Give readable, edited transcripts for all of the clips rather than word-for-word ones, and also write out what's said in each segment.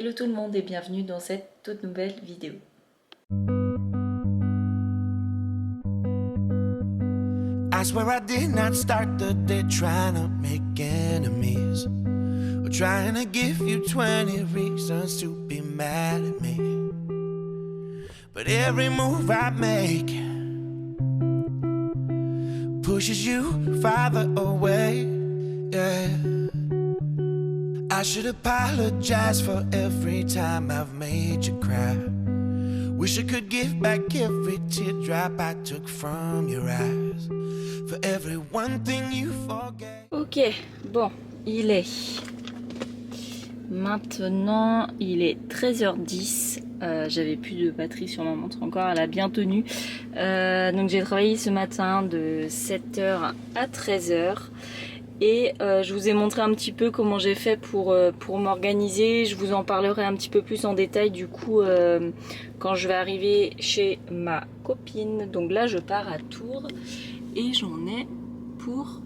Hello tout le monde et bienvenue dans cette toute nouvelle vidéo. I swear I did not start the day trying to make enemies or trying to give you 20 reasons to be mad at me. But every move I make pushes you farther away, yeah. I should apologize for every time I've made you cry. Wish I could give back every teardrop I took from your eyes. For every one thing you forget. Ok, bon, il est 13h10. J'avais plus de batterie sur ma montre encore, elle a bien tenu. Donc j'ai travaillé ce matin de 7h à 13h. Et je vous ai montré un petit peu comment j'ai fait pour m'organiser. Je vous en parlerai un petit peu plus en détail du coup quand je vais arriver chez ma copine. Donc là je pars à Tours et j'en ai pour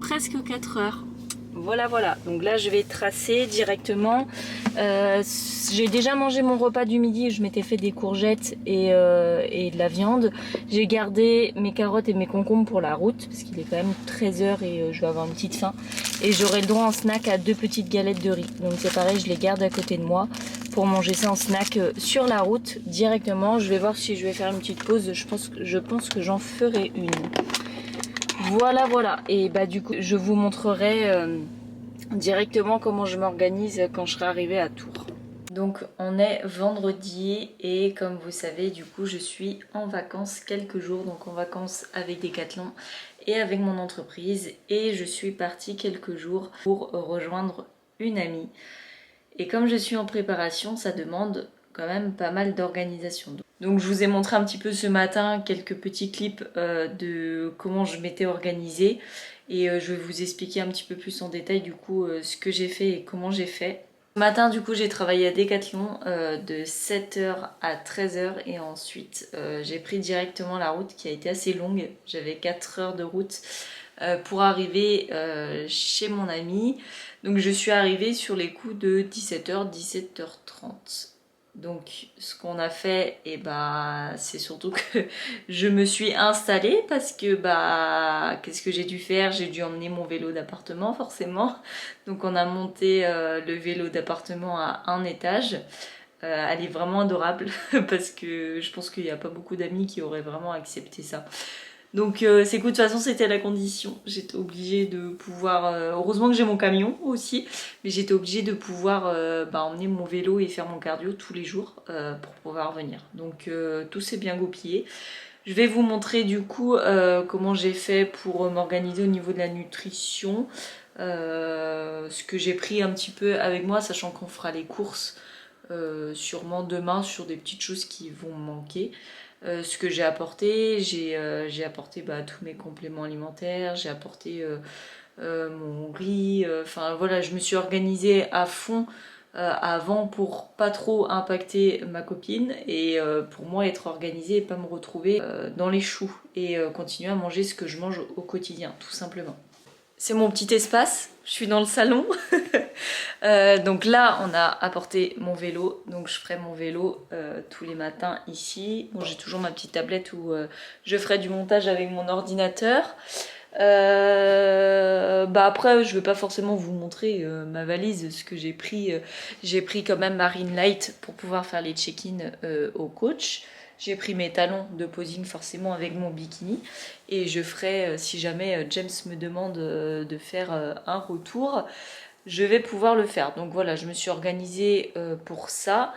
presque 4 heures. Voilà, donc là je vais tracer directement. J'ai déjà mangé mon repas du midi, je m'étais fait des courgettes et de la viande. J'ai gardé mes carottes et mes concombres pour la route parce qu'il est quand même 13h et je vais avoir une petite faim. Et j'aurai le droit en snack à 2 petites galettes de riz. Donc c'est pareil, je les garde à côté de moi pour manger ça en snack sur la route directement. Je vais voir si je vais faire une petite pause, je pense que j'en ferai une. Voilà, et bah du coup je vous montrerai directement comment je m'organise quand je serai arrivée à Tours. Donc on est vendredi et comme vous savez du coup je suis en vacances quelques jours, donc en vacances avec Decathlon et avec mon entreprise, et je suis partie quelques jours pour rejoindre une amie. Et comme je suis en préparation, ça demande quand même pas mal d'organisation. Donc je vous ai montré un petit peu ce matin quelques petits clips de comment je m'étais organisée, et je vais vous expliquer un petit peu plus en détail du coup ce que j'ai fait et comment j'ai fait. Ce matin du coup j'ai travaillé à Decathlon de 7h à 13h et ensuite j'ai pris directement la route qui a été assez longue. J'avais 4 heures de route pour arriver chez mon ami. Donc je suis arrivée sur les coups de 17h, 17h30. Donc ce qu'on a fait, et bah c'est surtout que je me suis installée parce que bah qu'est-ce que j'ai dû faire? J'ai dû emmener mon vélo d'appartement forcément. Donc on a monté le vélo d'appartement à un étage. Elle est vraiment adorable parce que je pense qu'il n'y a pas beaucoup d'amis qui auraient vraiment accepté ça. Donc c'est cool, de toute façon c'était la condition. J'étais obligée de pouvoir, heureusement que j'ai mon camion aussi, mais j'étais obligée de pouvoir emmener mon vélo et faire mon cardio tous les jours pour pouvoir venir. Donc tout s'est bien goupillé. Je vais vous montrer du coup comment j'ai fait pour m'organiser au niveau de la nutrition, ce que j'ai pris un petit peu avec moi, sachant qu'on fera les courses sûrement demain sur des petites choses qui vont me manquer. Ce que j'ai apporté tous mes compléments alimentaires, j'ai apporté mon riz, enfin voilà, je me suis organisée à fond avant pour pas trop impacter ma copine et pour moi être organisée et pas me retrouver dans les choux et continuer à manger ce que je mange au quotidien tout simplement. C'est mon petit espace, je suis dans le salon. Donc là on a apporté mon vélo, donc je ferai mon vélo tous les matins ici. Bon, j'ai toujours ma petite tablette où je ferai du montage avec mon ordinateur. Après je vais pas forcément vous montrer ma valise, ce que j'ai pris. J'ai pris quand même Marine Light pour pouvoir faire les check-in au coach. J'ai pris mes talons de posing forcément avec mon bikini, et je ferai, si jamais James me demande de faire un retour, je vais pouvoir le faire. Donc voilà, je me suis organisée pour ça.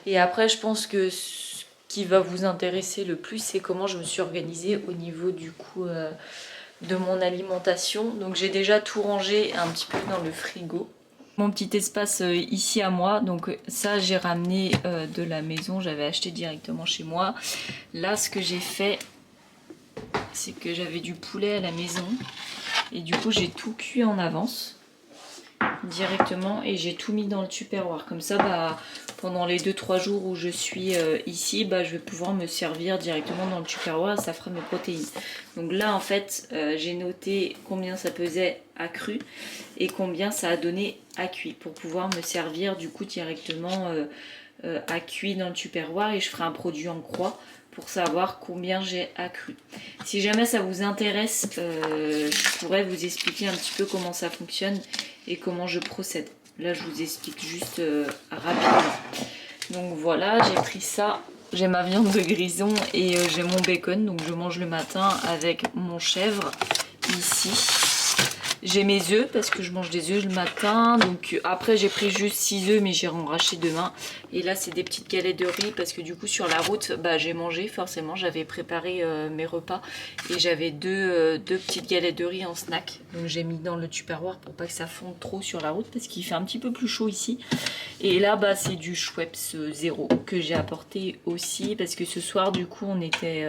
Et après je pense que ce qui va vous intéresser le plus, c'est comment je me suis organisée au niveau du coup de mon alimentation. Donc j'ai déjà tout rangé un petit peu dans le frigo. Mon petit espace ici à moi, donc ça j'ai ramené de la maison, j'avais acheté directement chez moi. Là ce que j'ai fait, c'est que j'avais du poulet à la maison et du coup j'ai tout cuit en avance. directement et j'ai tout mis dans le tupperware. Comme ça, bah, pendant les 2-3 jours où je suis ici, bah, je vais pouvoir me servir directement dans le tupperware, ça fera mes protéines. Donc là, en fait, j'ai noté combien ça pesait à cru et combien ça a donné à cuit pour pouvoir me servir du coup directement à cuit dans le tupperware, et je ferai un produit en croix pour savoir combien j'ai accru. Si jamais ça vous intéresse, je pourrais vous expliquer un petit peu comment ça fonctionne et comment je procède. Là, je vous explique juste rapidement. Donc voilà, j'ai pris ça. J'ai ma viande de grison et j'ai mon bacon. Donc je mange le matin avec mon chèvre ici. J'ai mes œufs parce que je mange des œufs le matin. Donc après j'ai pris juste 6 œufs mais j'irai en racheter demain. Et là c'est des petites galettes de riz parce que du coup sur la route bah, j'ai mangé forcément. J'avais préparé mes repas et j'avais deux petites galettes de riz en snack. Donc j'ai mis dans le tupperware pour pas que ça fonde trop sur la route parce qu'il fait un petit peu plus chaud ici. Et là bah, c'est du Schweppes zéro que j'ai apporté aussi parce que ce soir du coup on était...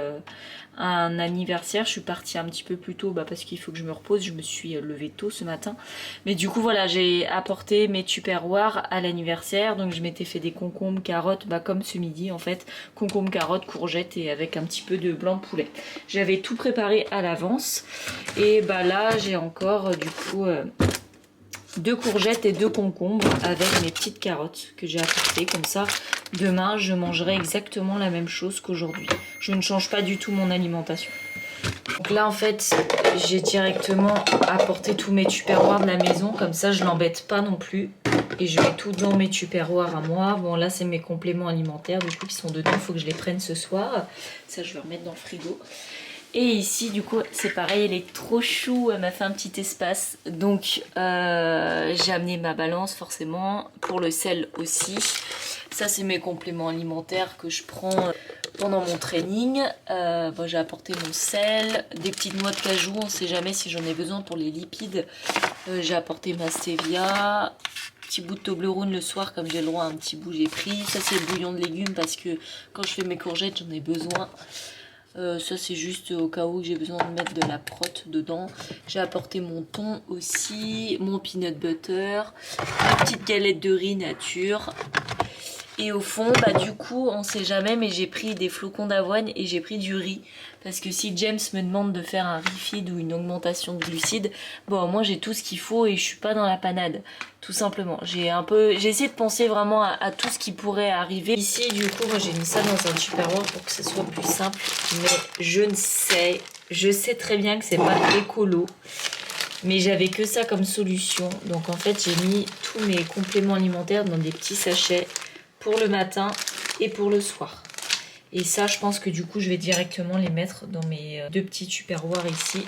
un anniversaire, je suis partie un petit peu plus tôt bah, parce qu'il faut que je me repose, je me suis levée tôt ce matin, mais du coup voilà, j'ai apporté mes tupperwares à l'anniversaire. Donc je m'étais fait des concombres, carottes, bah, comme ce midi en fait, concombres, carottes, courgettes et avec un petit peu de blanc de poulet. J'avais tout préparé à l'avance et bah là j'ai encore du coup 2 courgettes et 2 concombres avec mes petites carottes que j'ai apportées. Comme ça, demain, je mangerai exactement la même chose qu'aujourd'hui. Je ne change pas du tout mon alimentation. Donc là, en fait, j'ai directement apporté tous mes tupperwares de la maison. Comme ça, je l'embête pas non plus. Et je mets tout dans mes tupperwares à moi. Bon, là, c'est mes compléments alimentaires. Du coup, qui sont dedans. Il faut que je les prenne ce soir. Ça, je vais remettre dans le frigo. Et ici du coup c'est pareil, elle est trop chou, elle m'a fait un petit espace. Donc j'ai amené ma balance forcément, pour le sel aussi. Ça c'est mes compléments alimentaires que je prends pendant mon training. Bon, j'ai apporté mon sel, des petites noix de cajou, on sait jamais si j'en ai besoin pour les lipides. J'ai apporté ma stevia. Petit bout de Toblerone le soir, comme j'ai le droit à un petit bout j'ai pris. Ça c'est le bouillon de légumes parce que quand je fais mes courgettes j'en ai besoin. Ça c'est juste au cas où j'ai besoin de mettre de la prot dedans. J'ai apporté mon thon aussi, mon peanut butter, ma petite galette de riz nature. Et au fond, bah du coup, on sait jamais, mais j'ai pris des flocons d'avoine et j'ai pris du riz. Parce que si James me demande de faire un refeed ou une augmentation de glucides, bon, moi j'ai tout ce qu'il faut et je suis pas dans la panade. Tout simplement. J'ai essayé de penser vraiment à tout ce qui pourrait arriver. Ici, du coup, moi j'ai mis ça dans un tupperware pour que ce soit plus simple. Mais je sais très bien que c'est pas écolo. Mais j'avais que ça comme solution. Donc en fait, j'ai mis tous mes compléments alimentaires dans des petits sachets pour le matin et pour le soir. Et ça, je pense que du coup, je vais directement les mettre dans mes 2 petits tupperwares ici.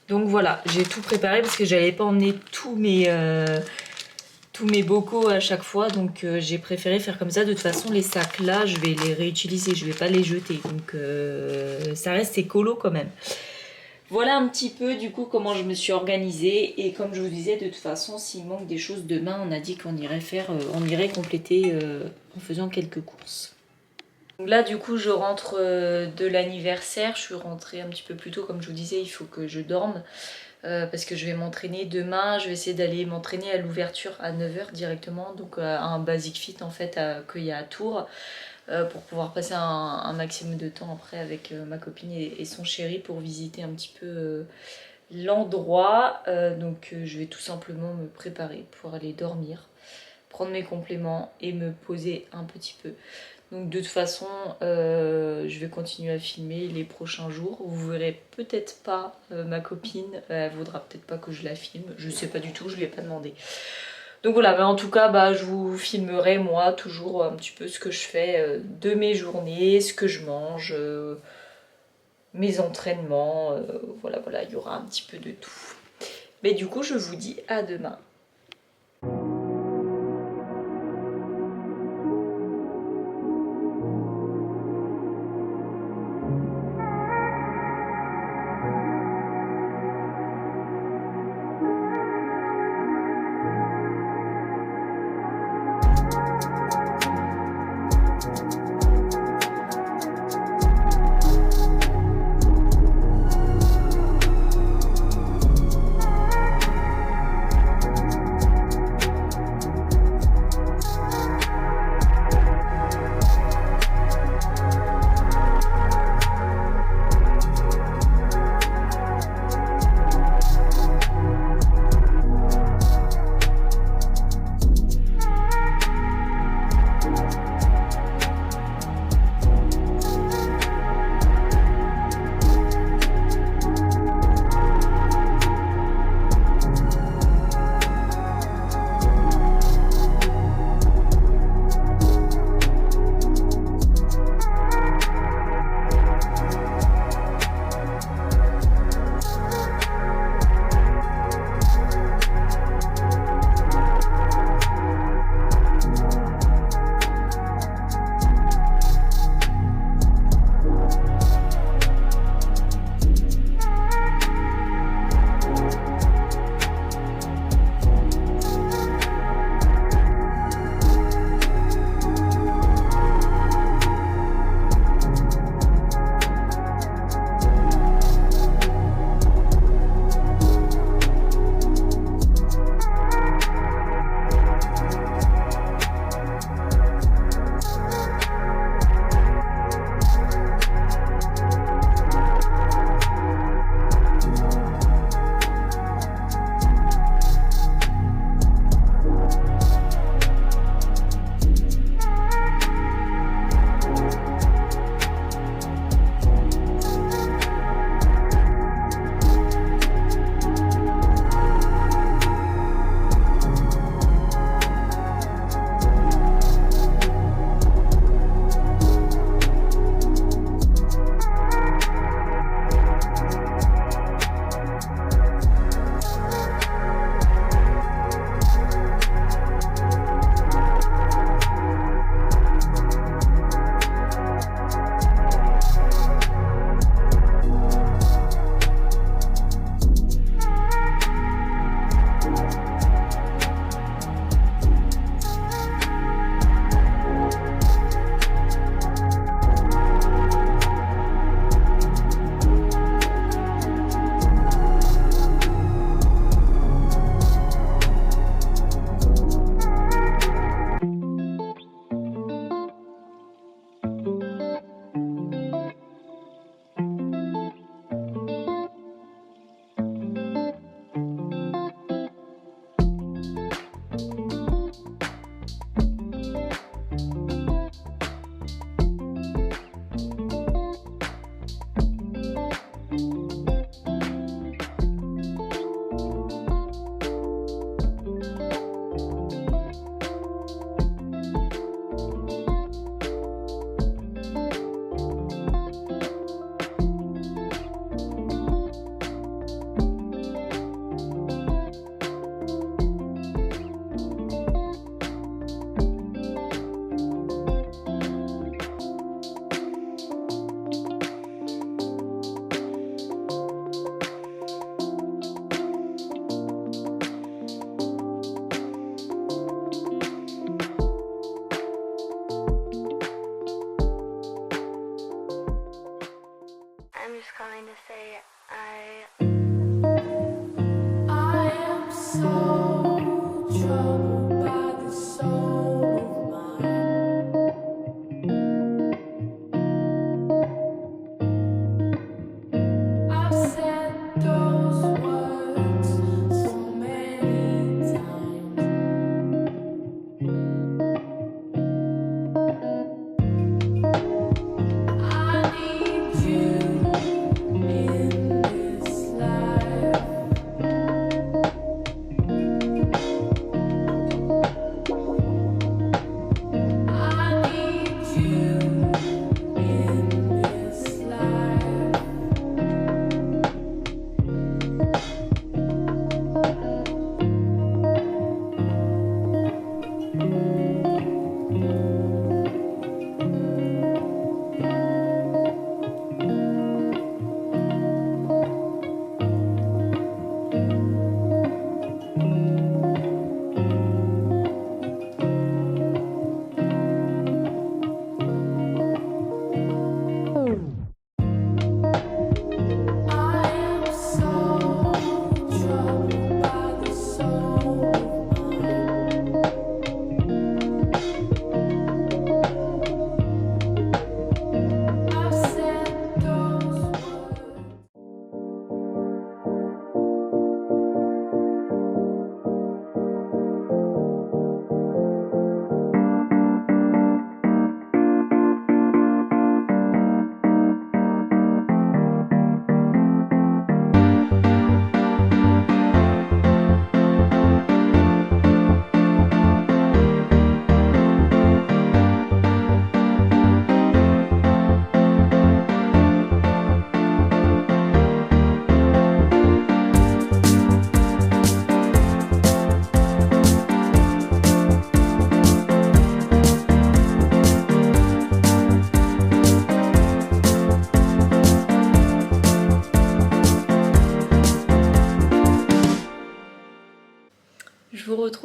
Donc voilà, j'ai tout préparé parce que j'allais pas emmener tous mes bocaux à chaque fois. Donc j'ai préféré faire comme ça. De toute façon, les sacs là, je vais les réutiliser. Je vais pas les jeter. Donc ça reste écolo quand même. Voilà un petit peu du coup comment je me suis organisée. Et comme je vous disais, de toute façon, s'il manque des choses demain, on a dit qu'on irait compléter en faisant quelques courses. Donc là du coup je rentre de l'anniversaire, je suis rentrée un petit peu plus tôt, comme je vous disais, il faut que je dorme parce que je vais m'entraîner demain. Je vais essayer d'aller m'entraîner à l'ouverture à 9 h directement, donc à un Basic Fit en fait qu'il y a à Tours, pour pouvoir passer un maximum de temps après avec ma copine et son chéri pour visiter un petit peu l'endroit. Donc je vais tout simplement me préparer pour aller dormir, prendre mes compléments et me poser un petit peu. Donc de toute façon, je vais continuer à filmer les prochains jours. Vous verrez peut-être pas ma copine, elle voudra peut-être pas que je la filme, je sais pas du tout, je lui ai pas demandé. Donc voilà, mais en tout cas, bah, je vous filmerai moi toujours un petit peu ce que je fais de mes journées, ce que je mange, mes entraînements, voilà, il y aura un petit peu de tout. Mais du coup, je vous dis à demain.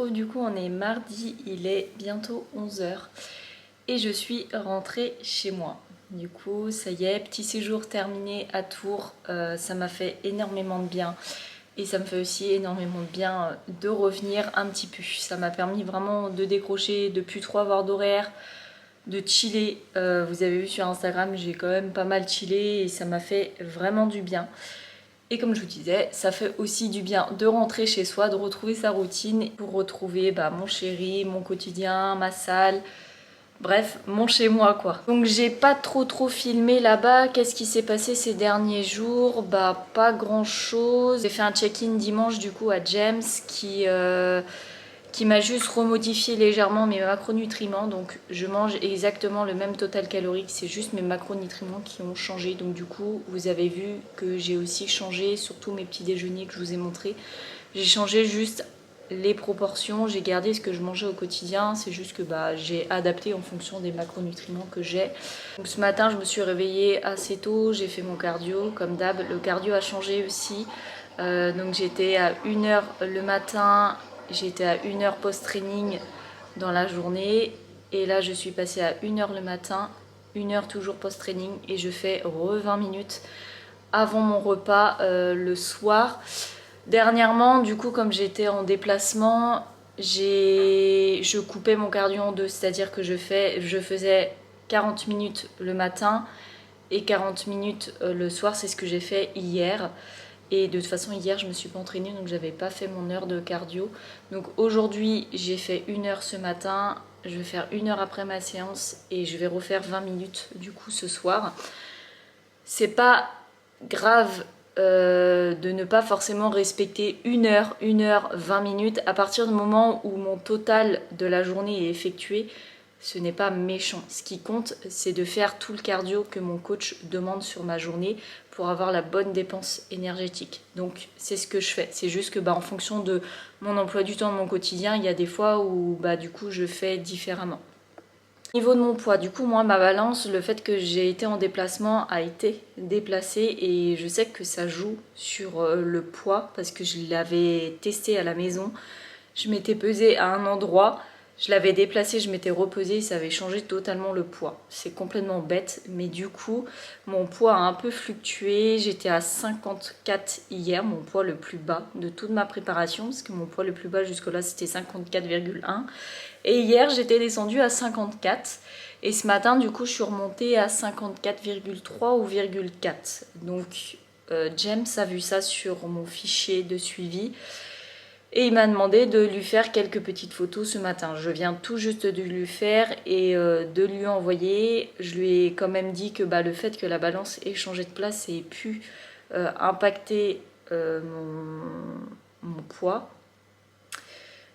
retrouve du coup, on est mardi, il est bientôt 11 h et je suis rentrée chez moi. Du coup, ça y est, petit séjour terminé à Tours, ça m'a fait énormément de bien. Et ça me fait aussi énormément de bien de revenir un petit peu. Ça m'a permis vraiment de décrocher, de plus trop avoir d'horaire, de chiller. Vous avez vu sur Instagram, j'ai quand même pas mal chillé et ça m'a fait vraiment du bien. Et comme je vous disais, ça fait aussi du bien de rentrer chez soi, de retrouver sa routine pour retrouver mon chéri, mon quotidien, ma salle. Bref, mon chez moi quoi. Donc j'ai pas trop filmé là-bas. Qu'est-ce qui s'est passé ces derniers jours? Pas grand chose. J'ai fait un check-in dimanche du coup à James qui m'a juste remodifié légèrement mes macronutriments. Donc je mange exactement le même total calorique, c'est juste mes macronutriments qui ont changé. Donc du coup vous avez vu que j'ai aussi changé, surtout mes petits déjeuners que je vous ai montré. J'ai changé juste les proportions, j'ai gardé ce que je mangeais au quotidien, c'est juste que j'ai adapté en fonction des macronutriments que j'ai. Donc ce matin je me suis réveillée assez tôt, j'ai fait mon cardio comme d'hab, le cardio a changé aussi. Donc j'étais à 1 h le matin, j'étais à 1 h post-training dans la journée et là je suis passée à 1 h le matin, 1 h toujours post-training et je fais 20 minutes avant mon repas le soir. Dernièrement, du coup, comme j'étais en déplacement, je coupais mon cardio en deux, c'est-à-dire que je faisais 40 minutes le matin et 40 minutes le soir, c'est ce que j'ai fait hier. Et de toute façon, hier, je me suis pas entraînée, donc j'avais pas fait mon heure de cardio. Donc aujourd'hui, j'ai fait 1 heure ce matin, je vais faire 1 heure après ma séance et je vais refaire 20 minutes du coup ce soir. C'est pas grave de ne pas forcément respecter 1 heure, 1 heure, 20 minutes. À partir du moment où mon total de la journée est effectué, ce n'est pas méchant. Ce qui compte, c'est de faire tout le cardio que mon coach demande sur ma journée pour avoir la bonne dépense énergétique. Donc c'est ce que je fais. C'est juste que en fonction de mon emploi du temps, de mon quotidien, il y a des fois où du coup je fais différemment. Au niveau de mon poids, du coup moi ma balance, le fait que j'ai été en déplacement a été déplacée et je sais que ça joue sur le poids parce que je l'avais testé à la maison. Je m'étais pesée à un endroit, je l'avais déplacé, je m'étais repesée et ça avait changé totalement le poids. C'est complètement bête, mais du coup mon poids a un peu fluctué. J'étais à 54 hier, mon poids le plus bas de toute ma préparation, parce que mon poids le plus bas jusque là c'était 54,1. Et hier j'étais descendue à 54 et ce matin du coup je suis remontée à 54,3 ou 0,4. Donc James a vu ça sur mon fichier de suivi et il m'a demandé de lui faire quelques petites photos ce matin. Je viens tout juste de lui faire et de lui envoyer. Je lui ai quand même dit que le fait que la balance ait changé de place ait pu impacter mon poids.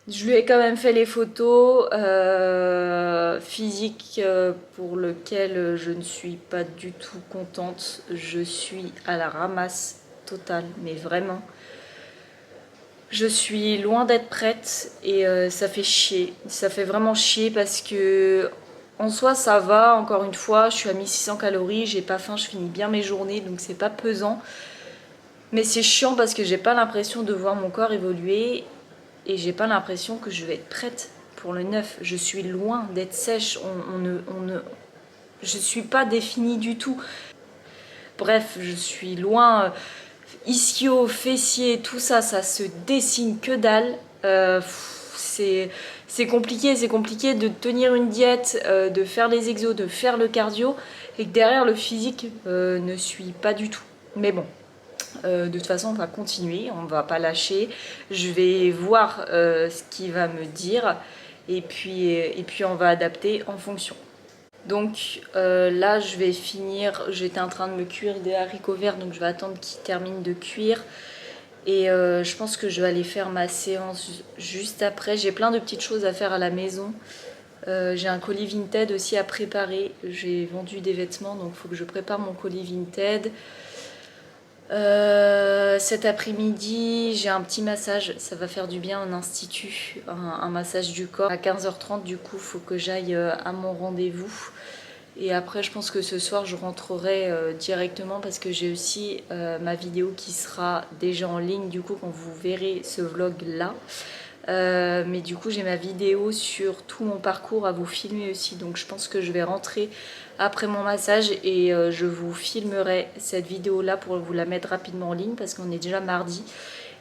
Je lui ai quand même fait les photos physiques pour lesquelles je ne suis pas du tout contente. Je suis à la ramasse totale, mais vraiment. Je suis loin d'être prête et ça fait chier. Ça fait vraiment chier parce que en soi ça va, encore une fois, je suis à 1600 calories, j'ai pas faim, je finis bien mes journées donc c'est pas pesant. Mais c'est chiant parce que j'ai pas l'impression de voir mon corps évoluer. Et j'ai pas l'impression que je vais être prête pour le 9. Je suis loin d'être sèche. Je suis pas définie du tout. Bref, je suis loin. Ischio, fessier, tout ça, ça se dessine que dalle. C'est compliqué de tenir une diète, de faire les exos, de faire le cardio. Et que derrière, le physique ne suit pas du tout. Mais bon. De toute façon on va continuer, on va pas lâcher, je vais voir ce qu'il va me dire et puis on va adapter en fonction. Donc là je vais finir, j'étais en train de me cuire des haricots verts donc je vais attendre qu'ils terminent de cuire et je pense que je vais aller faire ma séance juste après. J'ai plein de petites choses à faire à la maison. J'ai un colis Vinted aussi à préparer, j'ai vendu des vêtements donc il faut que je prépare mon colis Vinted. Cet après-midi, j'ai un petit massage, ça va faire du bien en institut, un massage du corps. À 15 h 30, du coup, il faut que j'aille à mon rendez-vous. Et après, je pense que ce soir, je rentrerai directement parce que j'ai aussi ma vidéo qui sera déjà en ligne, du coup, quand vous verrez ce vlog-là. Mais du coup j'ai ma vidéo sur tout mon parcours à vous filmer aussi, donc je pense que je vais rentrer après mon massage et je vous filmerai cette vidéo là pour vous la mettre rapidement en ligne parce qu'on est déjà mardi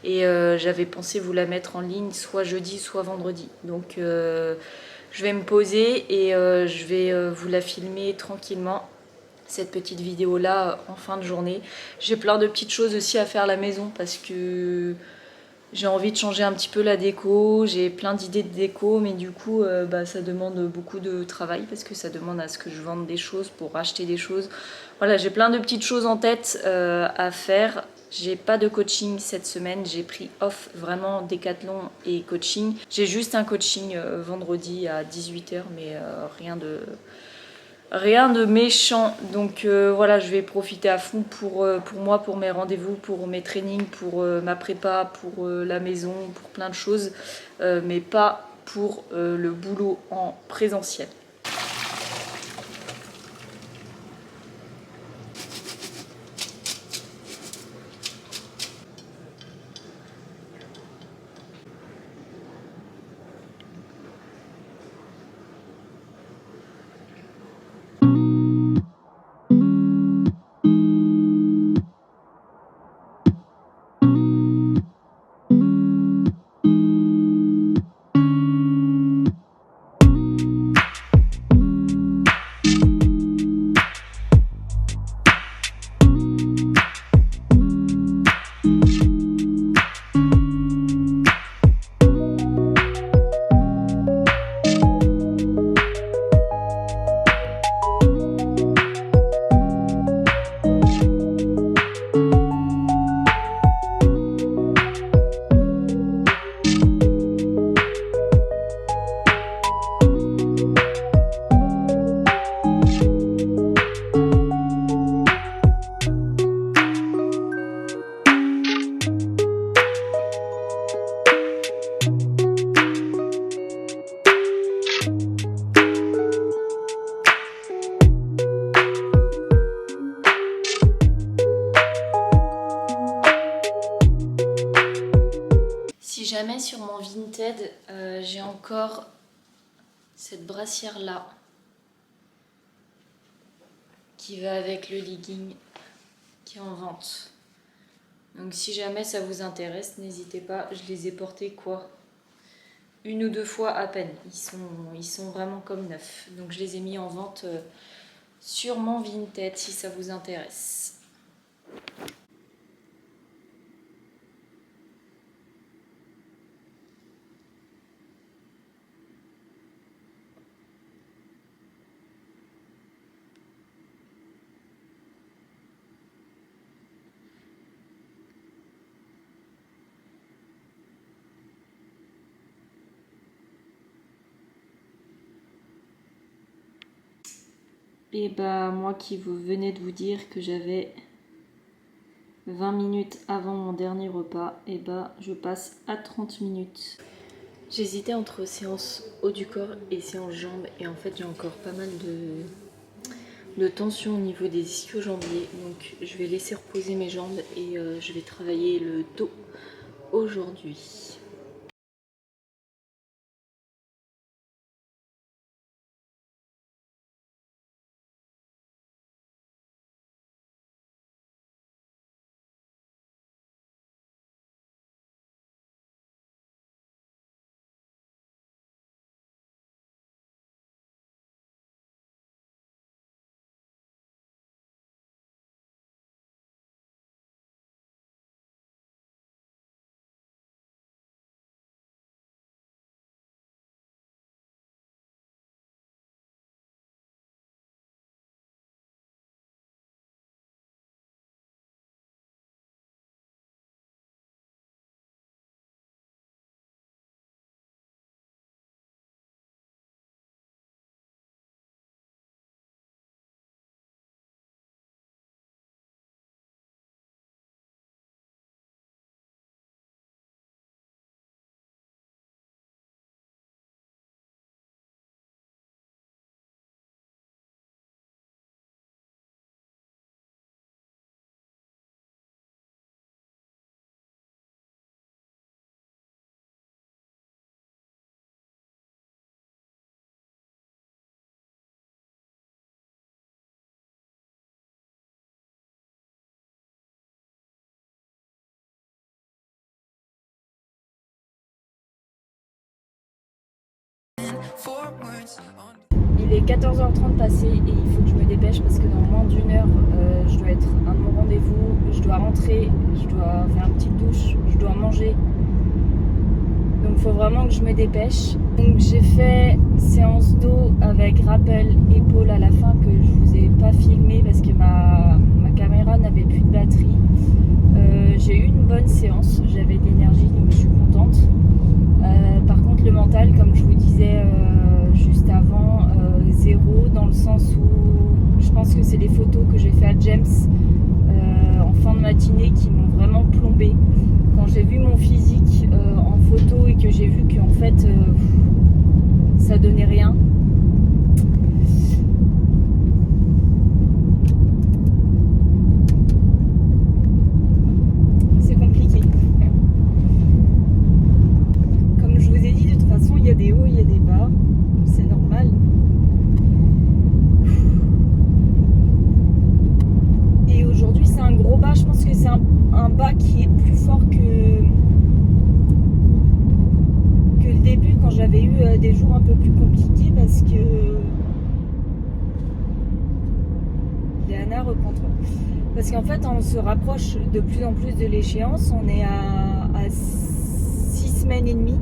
et j'avais pensé vous la mettre en ligne soit jeudi soit vendredi. Donc je vais me poser et je vais vous la filmer tranquillement, cette petite vidéo là en fin de journée. J'ai plein de petites choses aussi à faire à la maison parce que j'ai envie de changer un petit peu la déco, j'ai plein d'idées de déco, mais du coup ça demande beaucoup de travail parce que ça demande à ce que je vende des choses pour acheter des choses. Voilà, j'ai plein de petites choses en tête à faire. J'ai pas de coaching cette semaine, j'ai pris off vraiment décathlon et coaching. J'ai juste un coaching vendredi à 18h, mais rien de méchant. Donc voilà, je vais profiter à fond pour moi, pour mes rendez-vous, pour mes trainings, pour ma prépa, pour la maison, pour plein de choses, mais pas pour le boulot en présentiel. Si jamais sur mon Vinted, j'ai encore cette brassière là qui va avec le legging qui est en vente. Donc si jamais ça vous intéresse, n'hésitez pas, je les ai portés quoi, 1 ou 2 fois à peine. Ils sont vraiment comme neufs. Donc je les ai mis en vente sur mon Vinted si ça vous intéresse. Et bah moi qui venais de vous dire que j'avais 20 minutes avant mon dernier repas, et bah je passe à 30 minutes. J'hésitais entre séance haut du corps et séance jambes et en fait j'ai encore pas mal de tension au niveau des ischio-jambiers, donc je vais laisser reposer mes jambes et je vais travailler le dos aujourd'hui. Il est 14h30 passé et il faut que je me dépêche parce que dans moins d'une heure, je dois être à mon rendez-vous, je dois rentrer, je dois faire une petite douche, je dois manger. Donc il faut vraiment que je me dépêche. Donc j'ai fait séance d'eau avec rappel épaule à la fin que je vous ai pas filmé parce que ma caméra n'avait plus de batterie. J'ai eu une bonne séance, j'avais de l'énergie donc je suis contente. Par contre le mental, comme je vous disais juste avant, zéro, dans le sens où je pense que c'est les photos que j'ai fait à James en fin de matinée qui m'ont vraiment plombé. Quand j'ai vu mon physique en photo et que j'ai vu qu'en fait ça donnait rien, c'est compliqué. Comme je vous ai dit, de toute façon il y a des hauts, il y a des bas, c'est normal. Et aujourd'hui c'est un gros bas, je pense que c'est un bas qui est plus fort que le début quand j'avais eu des jours un peu plus compliqués parce que Léana reprend-toi. Parce qu'en fait on se rapproche de plus en plus de l'échéance, on est à 6 semaines et demie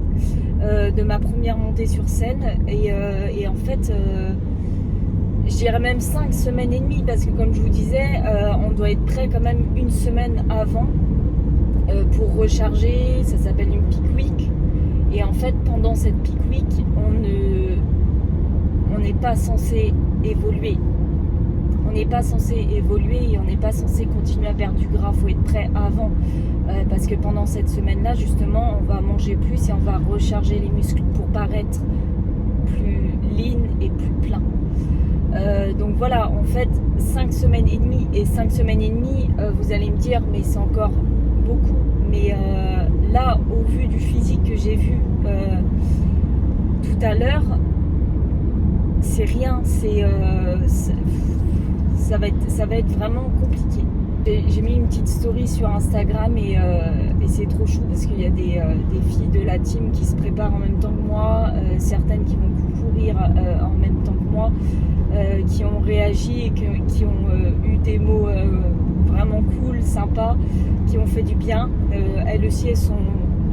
de ma première montée sur scène et en fait je dirais même 5 semaines et demie parce que comme je vous disais on doit être prêt quand même une semaine avant pour recharger, ça s'appelle une peak week et en fait pendant cette peak week on n'est pas censé évoluer, on n'est pas censé évoluer et on n'est pas censé continuer à perdre du gras, faut être prêt avant parce que pendant cette semaine là justement on va manger plus et on va recharger les muscles pour paraître plus lean et plus plein. Donc voilà, en fait 5 semaines et demie et 5 semaines et demie vous allez me dire mais c'est encore beaucoup, mais là au vu du physique que j'ai vu tout à l'heure, c'est rien, ça va être vraiment compliqué. J'ai mis une petite story sur Instagram et c'est trop chou parce qu'il y a des filles de la team qui se préparent en même temps que moi, certaines qui vont courir en même temps que moi, qui ont réagi et qui ont eu des mots vraiment cool, sympas, qui ont fait du bien. Elles aussi, elles sont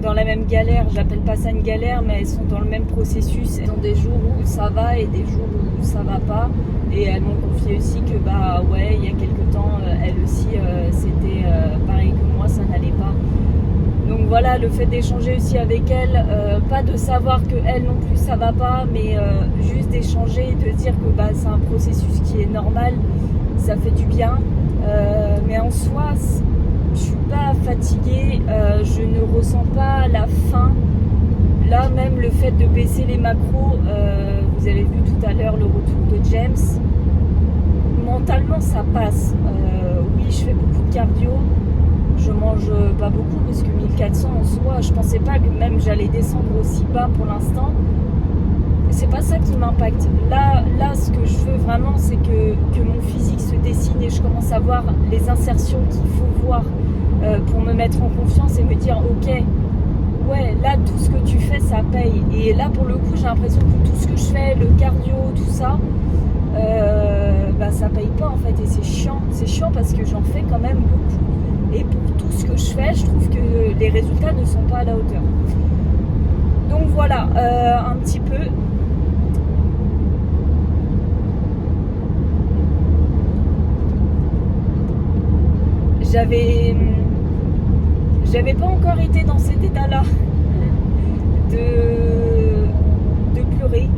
dans la même galère, j'appelle pas ça une galère, mais elles sont dans le même processus. Elles ont des jours où ça va et des jours où ça va pas. Et elles m'ont confié aussi que bah ouais, il y a quelques temps, elles aussi, c'était pareil que moi, ça n'allait pas. Donc voilà, le fait d'échanger aussi avec elles, pas de savoir que elles non plus ça va pas, mais juste d'échanger et de dire que bah, c'est un processus qui est normal, ça fait du bien. Mais en soi, je suis pas fatiguée, je ne ressens pas la faim. Là même le fait de baisser les macros, vous avez vu tout à l'heure le retour de James, mentalement ça passe. Oui, je fais beaucoup de cardio, je mange pas beaucoup parce que 1400 en soi, je pensais pas que même j'allais descendre aussi bas pour l'instant. C'est pas ça qui m'impacte. Là, ce que je veux vraiment, c'est que mon physique se dessine et je commence à voir les insertions qu'il faut voir pour me mettre en confiance et me dire ok, ouais, là tout ce que tu fais ça paye. Et là pour le coup j'ai l'impression que tout ce que je fais, le cardio, tout ça, bah ça paye pas en fait et c'est chiant parce que j'en fais quand même beaucoup. Et pour tout ce que je fais, je trouve que les résultats ne sont pas à la hauteur. Donc voilà, un petit peu. J'avais pas encore été dans cet état-là de pleurer.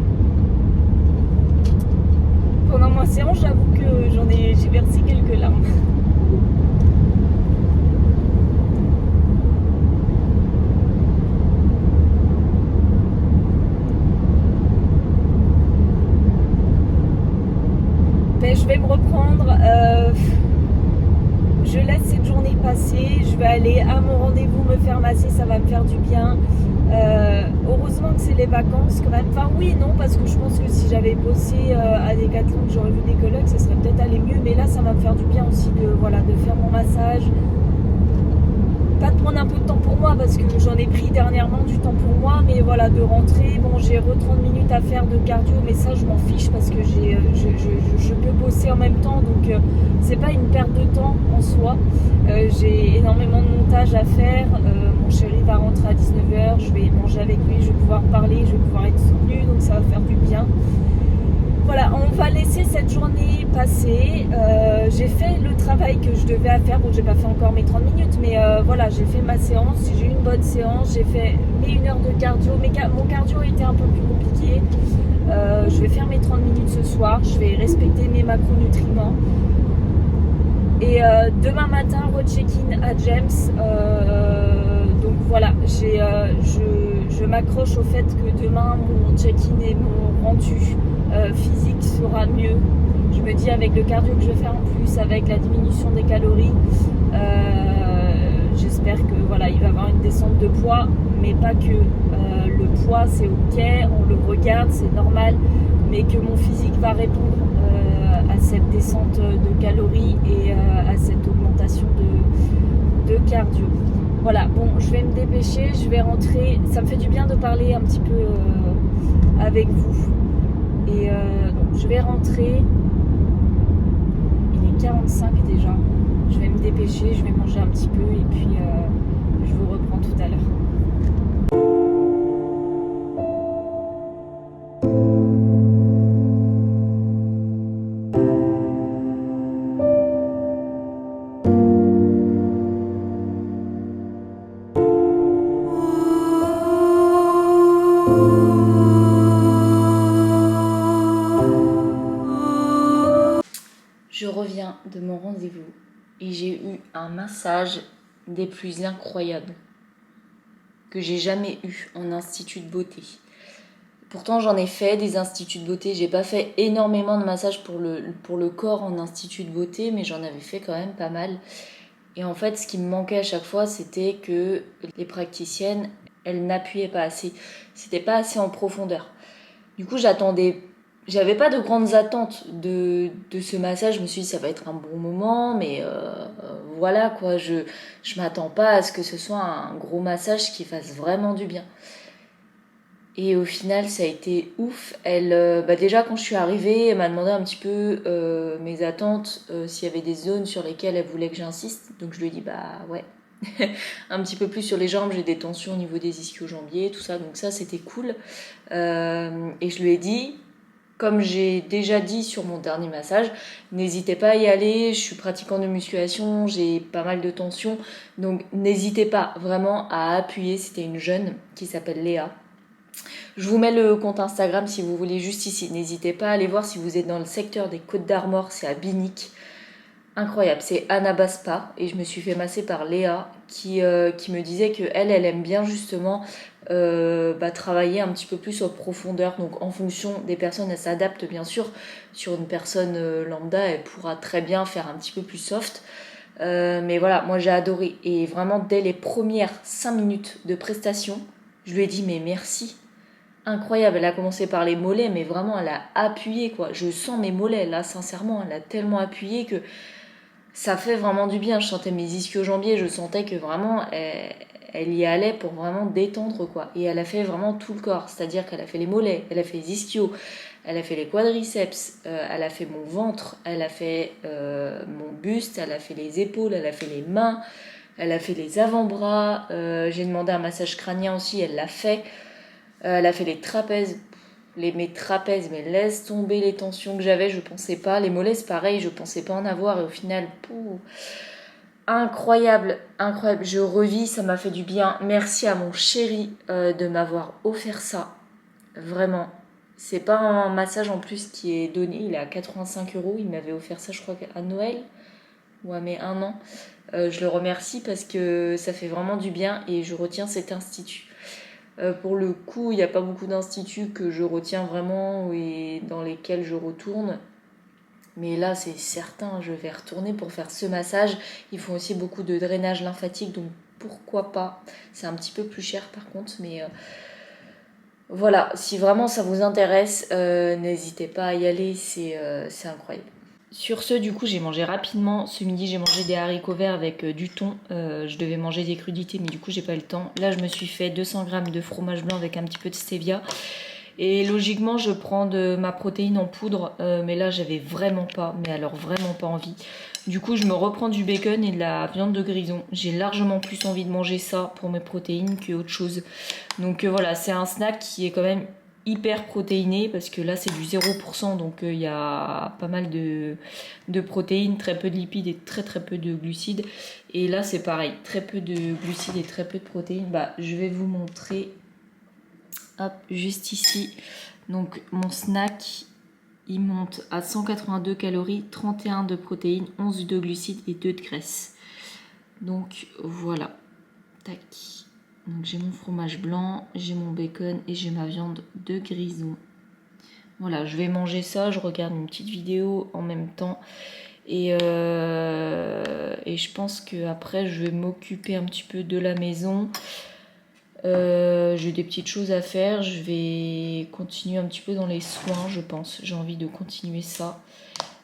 Pendant ma séance, j'avoue que j'ai versé quelques larmes. Mais je vais me reprendre. Je laisse cette journée passer, je vais aller à mon rendez-vous me faire masser, ça va me faire du bien. Heureusement que c'est les vacances quand même. Enfin oui, non, parce que je pense que si j'avais bossé à Decathlon, que j'aurais vu des colocs, ça serait peut-être allé mieux. Mais là, ça va me faire du bien aussi de faire mon massage. Pas de prendre un peu de temps pour moi parce que j'en ai pris dernièrement du temps pour moi, mais voilà, de rentrer, bon j'ai 30 minutes à faire de cardio, mais ça je m'en fiche parce que je peux bosser en même temps, donc c'est pas une perte de temps en soi. J'ai énormément de montage à faire, mon chéri va rentrer à 19h, je vais manger avec lui, je vais pouvoir parler, je vais pouvoir être soutenue, donc ça va faire du bien. Voilà, on va laisser cette journée passer. J'ai fait le travail que je devais faire. Bon, j'ai pas fait encore mes 30 minutes, mais voilà, j'ai fait ma séance. J'ai eu une bonne séance. J'ai fait mes 1 heure de cardio. Mon cardio était un peu plus compliqué. Je vais faire mes 30 minutes ce soir. Je vais respecter mes macronutriments. Et demain matin, re-check-in à James. Donc voilà, je m'accroche au fait que demain, mon check-in et mon rendu physique sera mieux. Je me dis avec le cardio que je vais faire en plus, avec la diminution des calories, j'espère que voilà, il va y avoir une descente de poids, mais pas que. Le poids c'est ok, on le regarde, c'est normal, mais que mon physique va répondre à cette descente de calories et à cette augmentation de cardio. Voilà, bon, je vais me dépêcher, je vais rentrer. Ça me fait du bien de parler un petit peu avec vous. Et donc, je vais rentrer. Il est 45 déjà. Je vais me dépêcher, je vais manger un petit peu et puis je vous reprends tout à l'heure. Je reviens de mon rendez-vous et j'ai eu un massage des plus incroyables que j'ai jamais eu en institut de beauté. Pourtant j'en ai fait des instituts de beauté, j'ai pas fait énormément de massages pour le corps en institut de beauté, mais j'en avais fait quand même pas mal. Et en fait ce qui me manquait à chaque fois c'était que les praticiennes, elles n'appuyaient pas assez, c'était pas assez en profondeur. Du coup j'avais pas de grandes attentes de ce massage. Je me suis dit ça va être un bon moment, mais voilà quoi, je m'attends pas à ce que ce soit un gros massage qui fasse vraiment du bien. Et au final ça a été ouf. Elle, déjà quand je suis arrivée, elle m'a demandé un petit peu mes attentes, s'il y avait des zones sur lesquelles elle voulait que j'insiste. Donc je lui ai dit bah ouais. Un petit peu plus sur les jambes, j'ai des tensions au niveau des ischio-jambiers, tout ça, donc ça c'était cool. Et je lui ai dit, comme j'ai déjà dit sur mon dernier massage, n'hésitez pas à y aller, je suis pratiquant de musculation, j'ai pas mal de tensions, donc n'hésitez pas vraiment à appuyer. C'était une jeune qui s'appelle Léa. Je vous mets le compte Instagram si vous voulez, juste ici. N'hésitez pas à aller voir si vous êtes dans le secteur des Côtes d'Armor, c'est à Binic. Incroyable, c'est Anna Baspa et je me suis fait masser par Léa qui me disait qu'elle aime bien justement travailler un petit peu plus en profondeur. Donc en fonction des personnes, elle s'adapte bien sûr. Sur une personne lambda, elle pourra très bien faire un petit peu plus soft. Mais voilà, moi j'ai adoré. Et vraiment dès les premières 5 minutes de prestation, je lui ai dit mais merci. Incroyable, elle a commencé par les mollets, mais vraiment elle a appuyé quoi. Je sens mes mollets là, sincèrement, elle a tellement appuyé que ça fait vraiment du bien. Je sentais mes ischio-jambiers, je sentais que vraiment elle y allait pour vraiment détendre quoi. Et elle a fait vraiment tout le corps, c'est-à-dire qu'elle a fait les mollets, elle a fait les ischios, elle a fait les quadriceps, elle a fait mon ventre, elle a fait mon buste, elle a fait les épaules, elle a fait les mains, elle a fait les avant-bras. J'ai demandé un massage crânien aussi, elle l'a fait. Elle a fait les trapèzes. Mes trapèzes, mais laisse tomber les tensions que j'avais, je pensais pas. Les mollets, c'est pareil, je pensais pas en avoir et au final, incroyable, incroyable. Je revis, ça m'a fait du bien. Merci à mon chéri de m'avoir offert ça. Vraiment. C'est pas un massage en plus qui est donné, il est à 85€. Il m'avait offert ça, je crois, à Noël ou à mes 1 an. Je le remercie parce que ça fait vraiment du bien et je retiens cet institut. Pour le coup, il n'y a pas beaucoup d'instituts que je retiens vraiment et dans lesquels je retourne. Mais là, c'est certain, je vais retourner pour faire ce massage. Ils font aussi beaucoup de drainage lymphatique, donc pourquoi pas. C'est un petit peu plus cher par contre, mais voilà, si vraiment ça vous intéresse, n'hésitez pas à y aller, c'est incroyable. Sur ce, du coup, j'ai mangé rapidement. Ce midi, j'ai mangé des haricots verts avec du thon. Je devais manger des crudités, mais du coup, j'ai pas eu le temps. Là, je me suis fait 200 g de fromage blanc avec un petit peu de stevia. Et logiquement, je prends de ma protéine en poudre. Mais là, j'avais vraiment pas, mais alors vraiment pas envie. Du coup, je me reprends du bacon et de la viande de grison. J'ai largement plus envie de manger ça pour mes protéines qu'autre chose. Donc voilà, c'est un snack qui est quand même hyper protéiné parce que là c'est du 0%, donc il y a pas mal de protéines, très peu de lipides et très peu de glucides. Et là c'est pareil, très peu de glucides et très peu de protéines. Bah, je vais vous montrer, hop, juste ici. Donc mon snack, il monte à 182 calories, 31 de protéines, 11 de glucides et 2 de graisse. Donc voilà, tac. Donc j'ai mon fromage blanc, j'ai mon bacon et j'ai ma viande de grison. Voilà, je vais manger ça, je regarde une petite vidéo en même temps. Et je pense qu'après je vais m'occuper un petit peu de la maison. J'ai des petites choses à faire, je vais continuer un petit peu dans les soins, je pense. J'ai envie de continuer ça.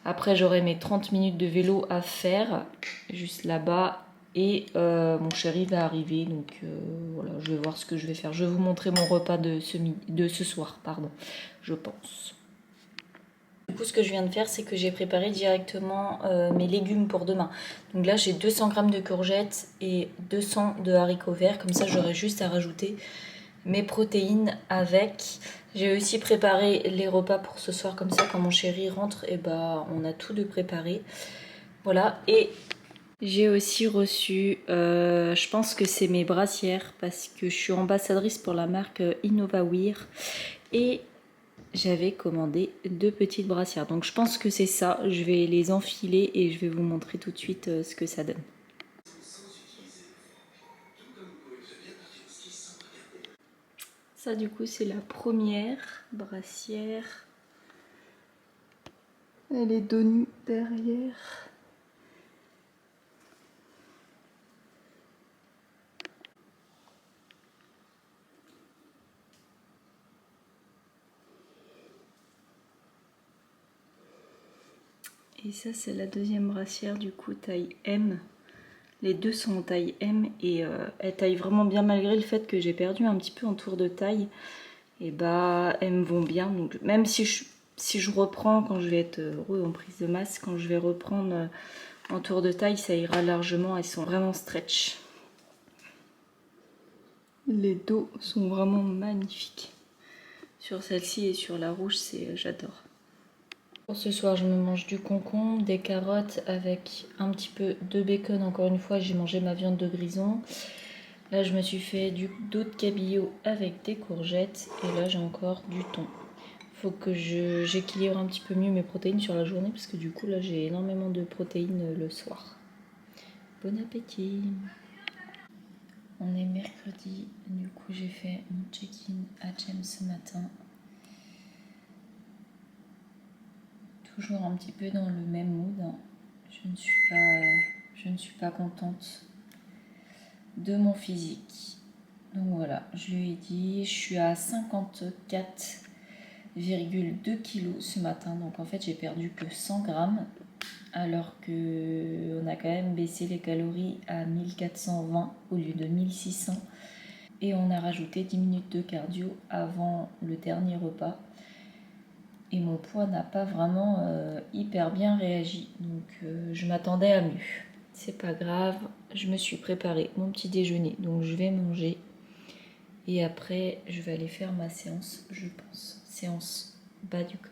Après j'aurai mes 30 minutes de vélo à faire, juste là-bas. Et mon chéri va arriver, donc voilà, je vais voir ce que je vais faire. Je vais vous montrer mon repas de ce soir, pardon, je pense. Du coup, ce que je viens de faire, c'est que j'ai préparé directement mes légumes pour demain. Donc là, j'ai 200 g de courgettes et 200 de haricots verts. Comme ça, j'aurai juste à rajouter mes protéines avec. J'ai aussi préparé les repas pour ce soir. Comme ça, quand mon chéri rentre, et bah, on a tout de préparé. Voilà, et j'ai aussi reçu, je pense que c'est mes brassières parce que je suis ambassadrice pour la marque InnovaWear et j'avais commandé 2 petites brassières. Donc je pense que c'est ça, je vais les enfiler et je vais vous montrer tout de suite ce que ça donne. Ça du coup c'est la première brassière. Elle est dos nu derrière. Et ça c'est la deuxième brassière du coup taille M. Les deux sont en taille M et elles taillent vraiment bien malgré le fait que j'ai perdu un petit peu en tour de taille. Et bah elles me vont bien. Donc même si je reprends quand je vais être en prise de masse, quand je vais reprendre en tour de taille, ça ira largement. Elles sont vraiment stretch. Les dos sont vraiment magnifiques. Sur celle-ci et sur la rouge, j'adore. Pour ce soir, je me mange du concombre, des carottes avec un petit peu de bacon. Encore une fois, j'ai mangé ma viande de grison. Là, je me suis fait du dos de cabillaud avec des courgettes. Et là, j'ai encore du thon. Il faut que j'équilibre un petit peu mieux mes protéines sur la journée parce que du coup, là, j'ai énormément de protéines le soir. Bon appétit! On est mercredi. Du coup, j'ai fait mon check-in à James ce matin. Toujours un petit peu dans le même mood. Je ne suis pas contente de mon physique. Donc voilà, je lui ai dit, je suis à 54,2 kg ce matin. Donc en fait, j'ai perdu que 100 grammes. Alors qu'on a quand même baissé les calories à 1420 au lieu de 1600. Et on a rajouté 10 minutes de cardio avant le dernier repas. Et mon poids n'a pas vraiment hyper bien réagi. Donc je m'attendais à mieux. C'est pas grave, je me suis préparé mon petit déjeuner. Donc je vais manger. Et après, je vais aller faire ma séance, je pense. Séance bas du corps.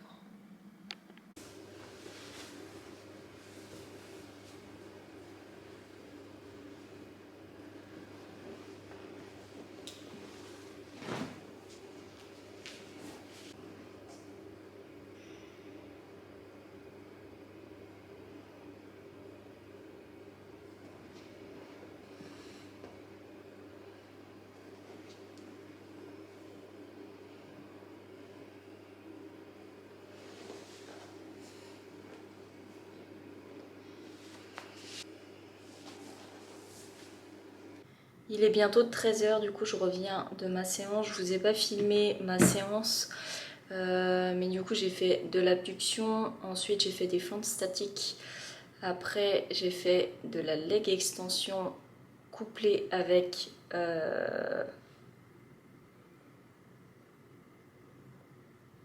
Il est bientôt 13 h, du coup je reviens de ma séance. Je vous ai pas filmé ma séance Mais du coup j'ai fait de l'abduction, ensuite j'ai fait des fentes statiques, après j'ai fait de la leg extension couplée avec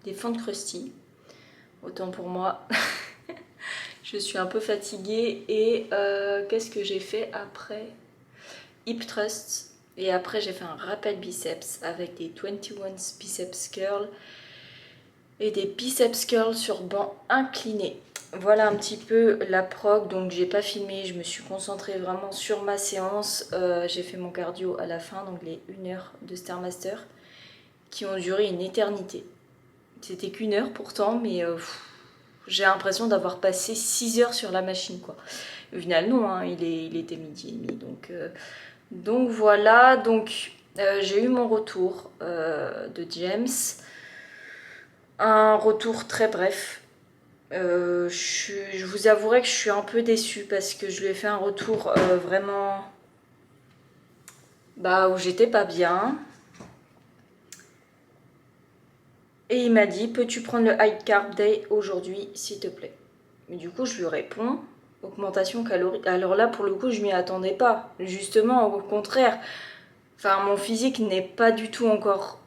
des fentes crusty. Autant pour moi, je suis un peu fatiguée. Et qu'est-ce que j'ai fait après? Hip thrust. Et après j'ai fait un rappel biceps avec des 21 biceps curls et des biceps curls sur banc incliné. Voilà un petit peu la prog, donc j'ai pas filmé, je me suis concentrée vraiment sur ma séance. J'ai fait mon cardio à la fin, donc les 1 heure de Stairmaster qui ont duré une éternité. C'était qu'1 heure pourtant, mais j'ai l'impression d'avoir passé 6 heures sur la machine quoi. Au final non, hein, il était 12h30, donc voilà, donc j'ai eu mon retour de James. Un retour très bref. Je vous avouerai que je suis un peu déçue parce que je lui ai fait un retour vraiment où j'étais pas bien. Et il m'a dit, peux-tu prendre le high carb day aujourd'hui s'il te plaît? Mais du coup je lui réponds, augmentation calorique. Alors là pour le coup je m'y attendais pas. Justement au contraire. Enfin mon physique n'est pas du tout encore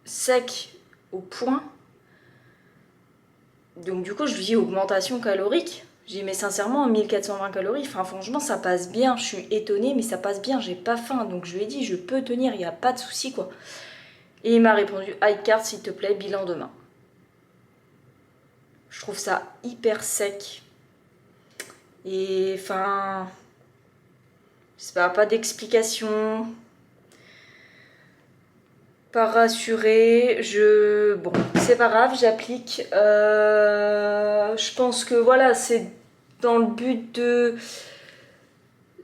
sec au point. Donc du coup je lui dis augmentation calorique. J'ai dit mais sincèrement 1420 calories, enfin franchement ça passe bien, je suis étonnée mais ça passe bien, j'ai pas faim. Donc je lui ai dit je peux tenir, il n'y a pas de souci quoi. Et il m'a répondu high carb s'il te plaît, bilan demain. Je trouve ça hyper sec. Et enfin, je sais pas d'explication. Pas rassurée, bon, c'est pas grave, j'applique. Je pense que voilà, c'est dans le but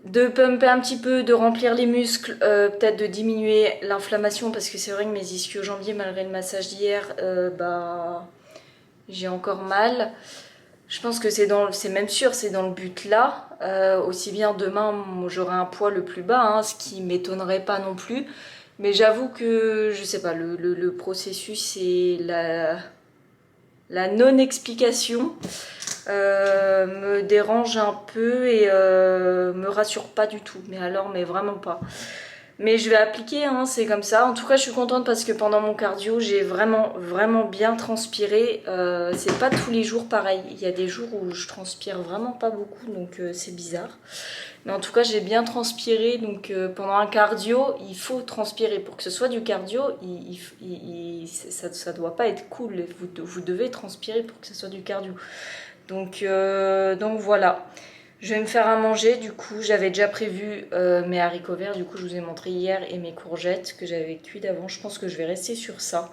de pumper un petit peu, de remplir les muscles, peut-être de diminuer l'inflammation parce que c'est vrai que mes ischio-jambiers, malgré le massage d'hier, j'ai encore mal. Je pense que c'est même sûr, c'est dans le but là. Aussi bien demain, j'aurai un poids le plus bas, hein, ce qui m'étonnerait pas non plus. Mais j'avoue que, je sais pas, le processus et la non-explication me dérange un peu et me rassure pas du tout. Mais alors, mais vraiment pas. Mais je vais appliquer, hein, c'est comme ça. En tout cas, je suis contente parce que pendant mon cardio, j'ai vraiment, vraiment bien transpiré. C'est pas tous les jours pareil. Il y a des jours où je transpire vraiment pas beaucoup, donc c'est bizarre. Mais en tout cas, j'ai bien transpiré. Donc pendant un cardio, il faut transpirer. Pour que ce soit du cardio, ça doit pas être cool. Vous devez transpirer pour que ce soit du cardio. Donc voilà. Je vais me faire à manger, du coup j'avais déjà prévu mes haricots verts, du coup je vous ai montré hier, et mes courgettes que j'avais cuites avant. Je pense que je vais rester sur ça.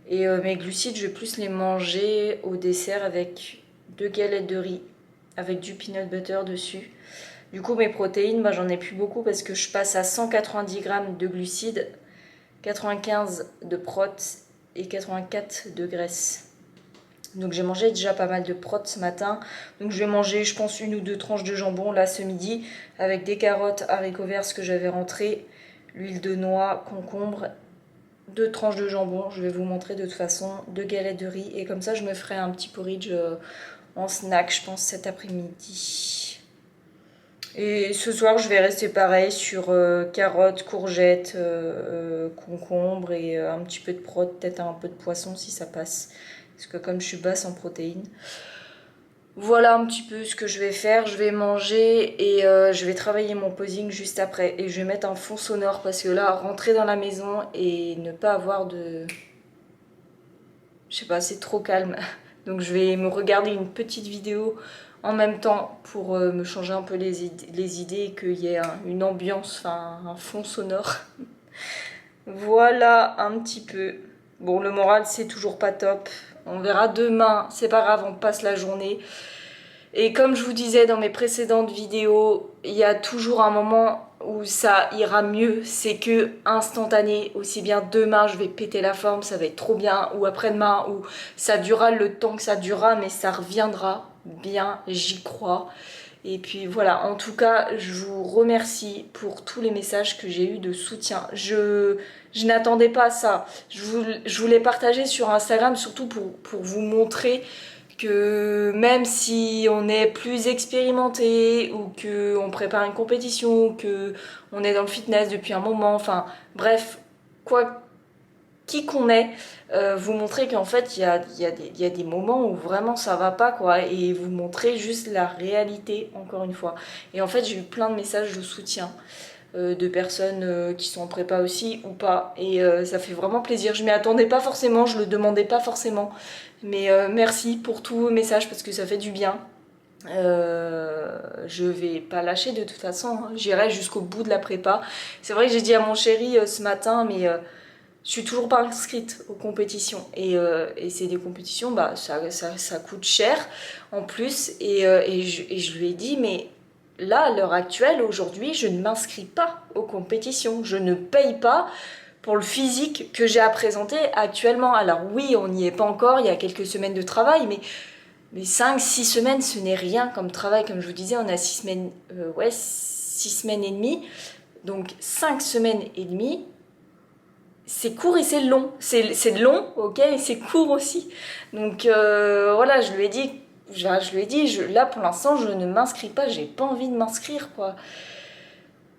Et mes glucides, je vais plus les manger au dessert avec 2 galettes de riz, avec du peanut butter dessus. Du coup mes protéines, j'en ai plus beaucoup parce que je passe à 190 grammes de glucides, 95 de prot et 84 de graisse. Donc j'ai mangé déjà pas mal de prot ce matin. Donc je vais manger, je pense, 1 ou 2 tranches de jambon là ce midi, avec des carottes, haricots verts, ce que j'avais rentré, l'huile de noix, concombre, 2 tranches de jambon. Je vais vous montrer de toute façon, 2 galettes de riz. Et comme ça je me ferai un petit porridge en snack, je pense, cet après-midi. Et ce soir je vais rester pareil sur carottes, courgettes, concombre et un petit peu de prot, peut-être un peu de poisson si ça passe. Parce que comme je suis basse en protéines. Voilà un petit peu ce que je vais faire. Je vais manger et je vais travailler mon posing juste après. Et je vais mettre un fond sonore parce que là, rentrer dans la maison et ne pas avoir de... Je sais pas, c'est trop calme. Donc je vais me regarder une petite vidéo en même temps pour me changer un peu les idées et qu'il y ait une ambiance, enfin un fond sonore. Voilà un petit peu. Bon, le moral, c'est toujours pas top. On verra demain, c'est pas grave, on passe la journée. Et comme je vous disais dans mes précédentes vidéos, il y a toujours un moment où ça ira mieux. C'est que instantané, aussi bien demain je vais péter la forme, ça va être trop bien, ou après-demain, ou ça durera le temps que ça durera, mais ça reviendra bien, j'y crois. Et puis voilà, en tout cas, je vous remercie pour tous les messages que j'ai eu de soutien. je n'attendais pas à ça. Je voulais partager sur Instagram surtout pour vous montrer que même si on est plus expérimenté ou qu'on prépare une compétition ou qu'on est dans le fitness depuis un moment, enfin bref, quoi qui qu'on est, vous montrer qu'en fait il y a des moments où vraiment ça va pas quoi, et vous montrer juste la réalité encore une fois. Et en fait j'ai eu plein de messages de soutien de personnes qui sont en prépa aussi ou pas, et ça fait vraiment plaisir. Je m'y attendais pas forcément, je le demandais pas forcément, mais merci pour tous vos messages parce que ça fait du bien. Je vais pas lâcher de toute façon, hein. J'irai jusqu'au bout de la prépa. C'est vrai que j'ai dit à mon chéri ce matin, mais je suis toujours pas inscrite aux compétitions, et c'est des compétitions, bah ça coûte cher en plus, et je lui ai dit, mais là à l'heure actuelle, aujourd'hui, je ne m'inscris pas aux compétitions, je ne paye pas pour le physique que j'ai à présenter actuellement. Alors oui, on n'y est pas encore, il y a quelques semaines de travail, mais 5-6 semaines, ce n'est rien comme travail. Comme je vous disais, on a 6 semaines, 6 semaines et demie, donc 5 semaines et demie, c'est court et c'est long. C'est long, ok, et c'est court aussi. Donc voilà, je lui ai dit, là pour l'instant, je ne m'inscris pas, j'ai pas envie de m'inscrire, quoi.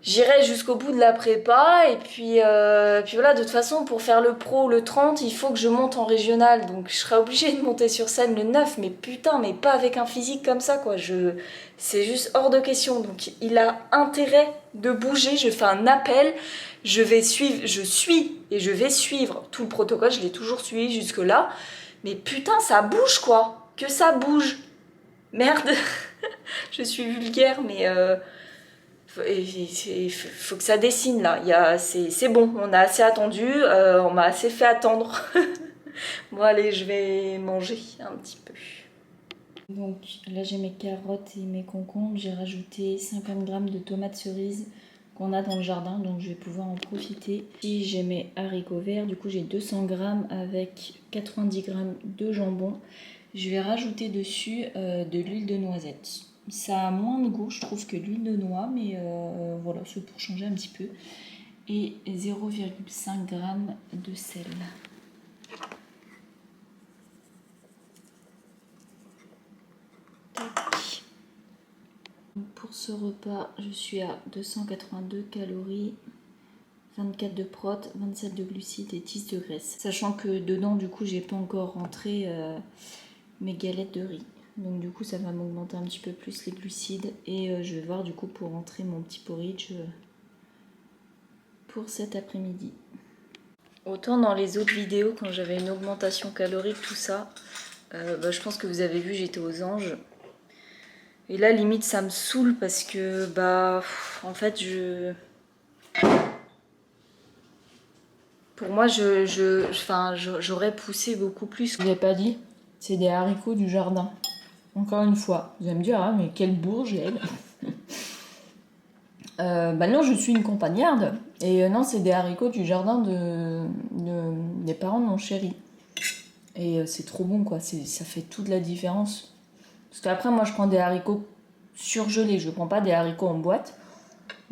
J'irai jusqu'au bout de la prépa, et puis voilà, de toute façon, pour faire le pro le 30, il faut que je monte en régional, donc je serai obligée de monter sur scène le 9, mais putain, mais pas avec un physique comme ça, quoi. C'est juste hors de question, donc il a intérêt de bouger. Je fais un appel, je vais suivre, je suis et je vais suivre tout le protocole, je l'ai toujours suivi jusque-là, mais putain, ça bouge, quoi, que ça bouge. Merde, je suis vulgaire, mais il faut que ça dessine là. C'est bon, on a assez attendu, on m'a assez fait attendre. Bon allez, je vais manger un petit peu. Donc là j'ai mes carottes et mes concombres, j'ai rajouté 50 g de tomates cerises qu'on a dans le jardin, donc je vais pouvoir en profiter. Ici j'ai mes haricots verts, du coup j'ai 200 g avec 90 g de jambon. Je vais rajouter dessus de l'huile de noisette. Ça a moins de goût, je trouve, que l'huile de noix, mais voilà, c'est pour changer un petit peu. Et 0,5 g de sel. Tac. Pour ce repas, je suis à 282 calories, 24 de prot, 27 de glucides et 10 de graisse. Sachant que dedans, du coup, j'ai pas encore rentré mes galettes de riz. Donc du coup ça va m'augmenter un petit peu plus les glucides, et je vais voir du coup pour rentrer mon petit porridge pour cet après-midi. Autant dans les autres vidéos quand j'avais une augmentation calorique tout ça, je pense que vous avez vu, j'étais aux anges. Et là limite ça me saoule parce que en fait pour moi j'aurais poussé beaucoup plus. Je vous ai pas dit, c'est des haricots du jardin. Encore une fois, vous allez me dire, ah, mais quelle bourge elle. Non, je suis une campagnarde. Et non, c'est des haricots du jardin des parents de mon chéri. Et c'est trop bon, quoi. Ça fait toute la différence. Parce qu'après, moi, je prends des haricots surgelés. Je prends pas des haricots en boîte.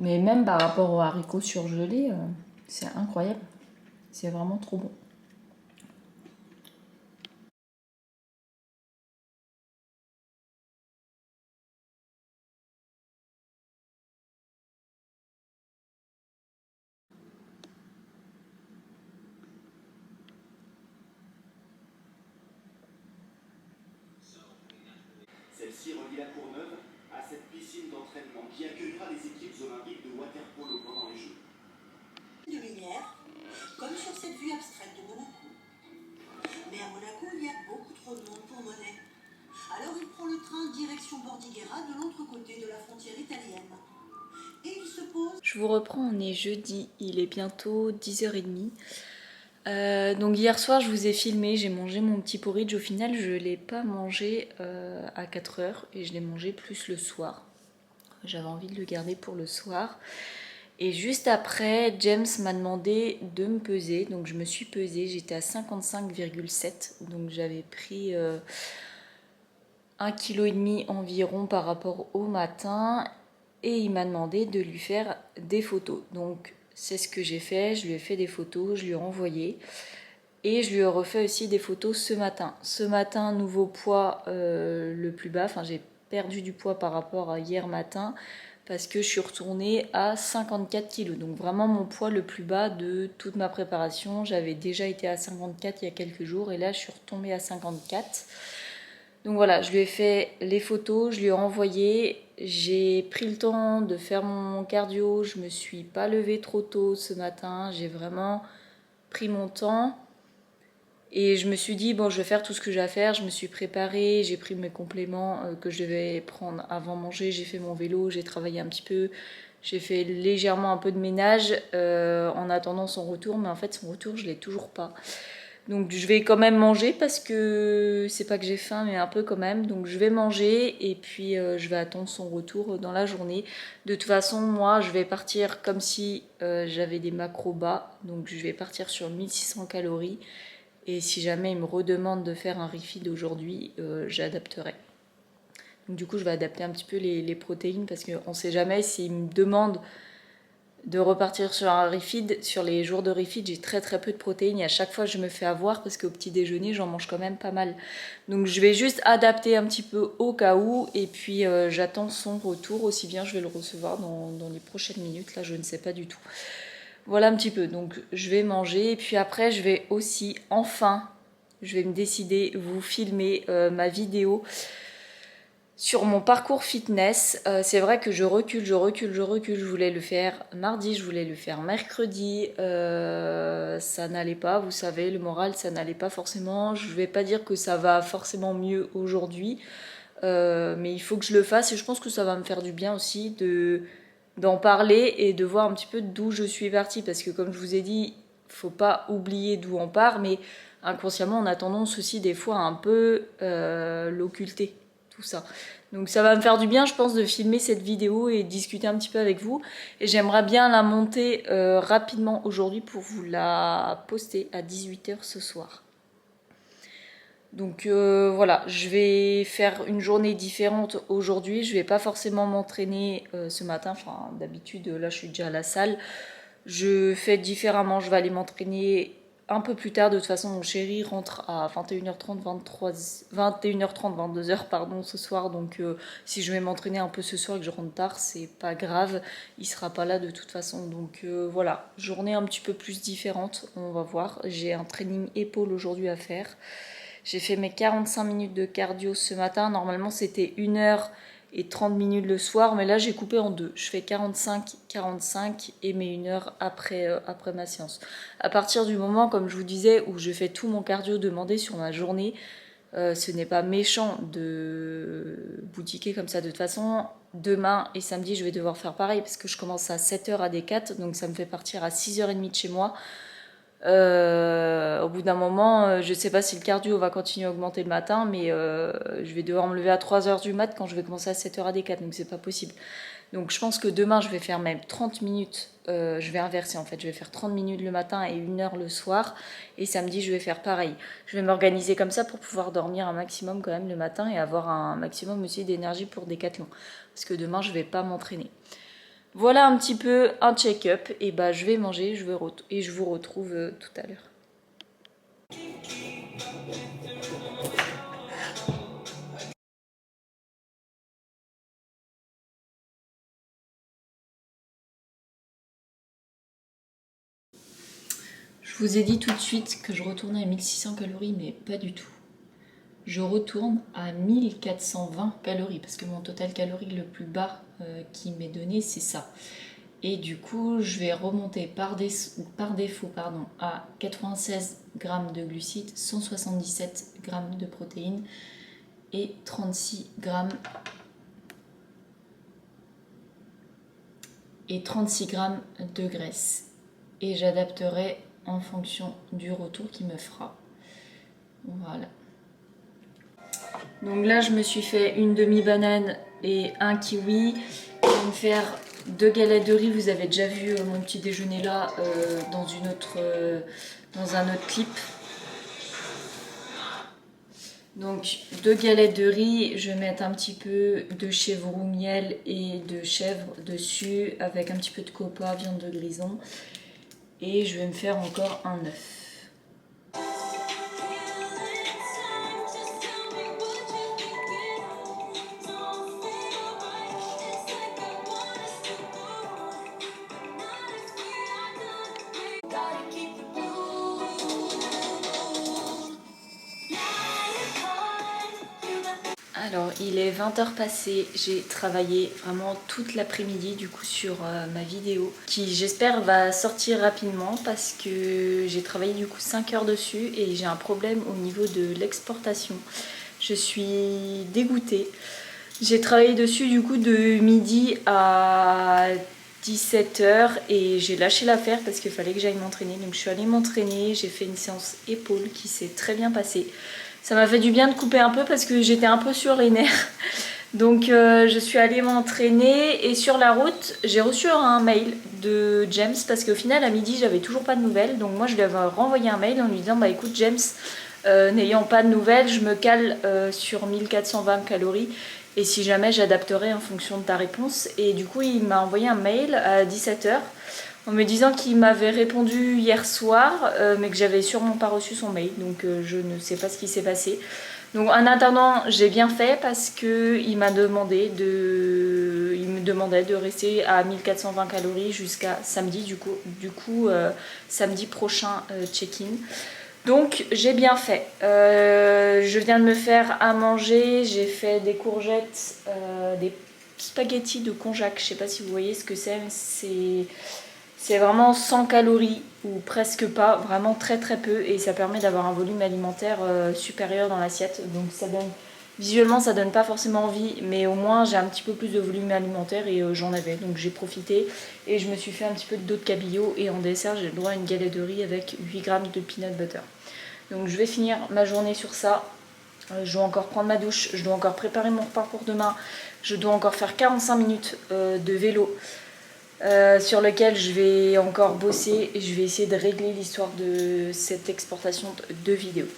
Mais même par rapport aux haricots surgelés, c'est incroyable. C'est vraiment trop bon. Celle-ci relie la Courneuve à cette piscine d'entraînement qui accueillera les équipes olympiques de water-polo pendant les Jeux. De lumière, comme sur cette vue abstraite de Monaco. Mais à Monaco, il y a beaucoup trop de monde pour Monet. Alors il prend le train direction Bordighera de l'autre côté de la frontière italienne. Et il se pose... Je vous reprends, on est jeudi, il est bientôt 10h30. Donc hier soir je vous ai filmé, j'ai mangé mon petit porridge. Au final je ne l'ai pas mangé à 4h et je l'ai mangé plus le soir. J'avais envie de le garder pour le soir. Et juste après, James m'a demandé de me peser. Donc je me suis pesée, j'étais à 55,7. Donc j'avais pris 1,5 kg environ par rapport au matin. Et il m'a demandé de lui faire des photos. Donc c'est ce que j'ai fait. Je lui ai fait des photos, je lui ai envoyé. Et je lui ai refait aussi des photos ce matin. Ce matin, nouveau poids le plus bas. Enfin, j'ai perdu du poids par rapport à hier matin parce que je suis retournée à 54 kg. Donc vraiment mon poids le plus bas de toute ma préparation. J'avais déjà été à 54 il y a quelques jours et là je suis retombée à 54. Donc voilà, je lui ai fait les photos, je lui ai envoyé. J'ai pris le temps de faire mon cardio. Je me suis pas levée trop tôt ce matin. J'ai vraiment pris mon temps. Et je me suis dit, bon, je vais faire tout ce que j'ai à faire. Je me suis préparée, j'ai pris mes compléments que je devais prendre avant manger. J'ai fait mon vélo, j'ai travaillé un petit peu. J'ai fait légèrement un peu de ménage en attendant son retour. Mais en fait, son retour, je l'ai toujours pas. Donc je vais quand même manger parce que c'est pas que j'ai faim, mais un peu quand même. Donc je vais manger et puis je vais attendre son retour dans la journée. De toute façon, moi, je vais partir comme si j'avais des macros bas. Donc je vais partir sur 1600 calories. Et si jamais il me redemande de faire un refill aujourd'hui, j'adapterai. Donc du coup, je vais adapter un petit peu les protéines parce qu'on ne sait jamais s'il me demande de repartir sur un refill. Sur les jours de refill, j'ai très peu de protéines et à chaque fois, je me fais avoir parce qu'au petit déjeuner, j'en mange quand même pas mal. Donc je vais juste adapter un petit peu au cas où et puis j'attends son retour. Aussi bien, je vais le recevoir dans les prochaines minutes. Là, je ne sais pas du tout. Voilà un petit peu, donc je vais manger et puis après je vais aussi, enfin, je vais me décider, vous filmer ma vidéo sur mon parcours fitness. C'est vrai que je recule, je voulais le faire mardi, je voulais le faire mercredi, ça n'allait pas, vous savez, le moral ça n'allait pas forcément, je vais pas dire que ça va forcément mieux aujourd'hui, mais il faut que je le fasse et je pense que ça va me faire du bien aussi d'en parler et de voir un petit peu d'où je suis partie parce que comme je vous ai dit, faut pas oublier d'où on part, mais inconsciemment on a tendance aussi des fois à un peu l'occulter, tout ça. Donc ça va me faire du bien je pense de filmer cette vidéo et discuter un petit peu avec vous et j'aimerais bien la monter rapidement aujourd'hui pour vous la poster à 18 h ce soir. Donc voilà, je vais faire une journée différente aujourd'hui. Je vais pas forcément m'entraîner ce matin. Enfin, d'habitude, là, je suis déjà à la salle. Je fais différemment. Je vais aller m'entraîner un peu plus tard. De toute façon, mon chéri rentre à 21h30, 21h30, 22h, pardon, ce soir. Donc si je vais m'entraîner un peu ce soir et que je rentre tard, c'est pas grave. Il sera pas là de toute façon. Donc voilà, journée un petit peu plus différente. On va voir. J'ai un training épaule aujourd'hui à faire. J'ai fait mes 45 minutes de cardio ce matin. Normalement, c'était 1h et 30 minutes le soir. Mais là, j'ai coupé en deux. Je fais 45 et mes 1h après ma séance. À partir du moment, comme je vous disais, où je fais tout mon cardio demandé sur ma journée, ce n'est pas méchant de boutiquer comme ça. De toute façon, demain et samedi, je vais devoir faire pareil parce que je commence à 7h à D4. Donc, ça me fait partir à 6h30 de chez moi. Au bout d'un moment, je sais pas si le cardio va continuer à augmenter le matin, mais je vais devoir me lever à 3h du mat quand je vais commencer à 7h à D4, donc c'est pas possible. Donc je pense que demain je vais faire même 30 minutes, je vais inverser en fait, je vais faire 30 minutes le matin et 1h le soir, et samedi je vais faire pareil. Je vais m'organiser comme ça pour pouvoir dormir un maximum quand même le matin et avoir un maximum aussi d'énergie pour Décathlon, parce que demain je vais pas m'entraîner. Voilà un petit peu un check-up, et bah je vais manger, et je vous retrouve tout à l'heure. Je vous ai dit tout de suite que je retournais à 1600 calories, mais pas du tout. Je retourne à 1420 calories, parce que mon total calorique le plus bas qui m'est donné, c'est ça. Et du coup, je vais remonter par défaut à 96 g de glucides, 177 g de protéines et 36 g de graisse. Et j'adapterai en fonction du retour qu'il me fera. Voilà. Donc là, je me suis fait une demi-banane et un kiwi. Je vais me faire 2 galettes de riz. Vous avez déjà vu mon petit déjeuner là dans un autre clip. Donc 2 galettes de riz, je vais mettre un petit peu de chèvre miel et de chèvre dessus avec un petit peu de copa, viande de grison. Et je vais me faire encore un œuf. Alors il est 20h passé, j'ai travaillé vraiment toute l'après-midi du coup sur ma vidéo qui j'espère va sortir rapidement parce que j'ai travaillé du coup 5 heures dessus et j'ai un problème au niveau de l'exportation. Je suis dégoûtée. J'ai travaillé dessus du coup de midi à 17h et j'ai lâché l'affaire parce qu'il fallait que j'aille m'entraîner. Donc je suis allée m'entraîner, j'ai fait une séance épaule qui s'est très bien passée. Ça m'a fait du bien de couper un peu parce que j'étais un peu sur les nerfs. Donc je suis allée m'entraîner et sur la route, j'ai reçu un mail de James parce qu'au final à midi j'avais toujours pas de nouvelles. Donc moi je lui avais renvoyé un mail en lui disant bah écoute James, n'ayant pas de nouvelles, je me cale sur 1420 calories et si jamais j'adapterai en fonction de ta réponse. Et du coup il m'a envoyé un mail à 17h. En me disant qu'il m'avait répondu hier soir, mais que j'avais sûrement pas reçu son mail, donc je ne sais pas ce qui s'est passé. Donc en attendant, j'ai bien fait parce qu'il me demandait de rester à 1420 calories jusqu'à samedi, du coup samedi prochain check-in. Donc j'ai bien fait. Je viens de me faire à manger, j'ai fait des courgettes, des spaghettis de konjac. Je sais pas si vous voyez ce que c'est, mais c'est vraiment 100 calories ou presque pas, vraiment très très peu et ça permet d'avoir un volume alimentaire supérieur dans l'assiette. Donc ça donne, visuellement ça donne pas forcément envie, mais au moins j'ai un petit peu plus de volume alimentaire et j'en avais. Donc j'ai profité et je me suis fait un petit peu d'eau de cabillaud et en dessert j'ai le droit à une galette de riz avec 8 grammes de peanut butter. Donc je vais finir ma journée sur ça. Je dois encore prendre ma douche, je dois encore préparer mon repas pour demain, je dois encore faire 45 minutes de vélo. Sur lequel je vais encore bosser et je vais essayer de régler l'histoire de cette exportation de vidéos.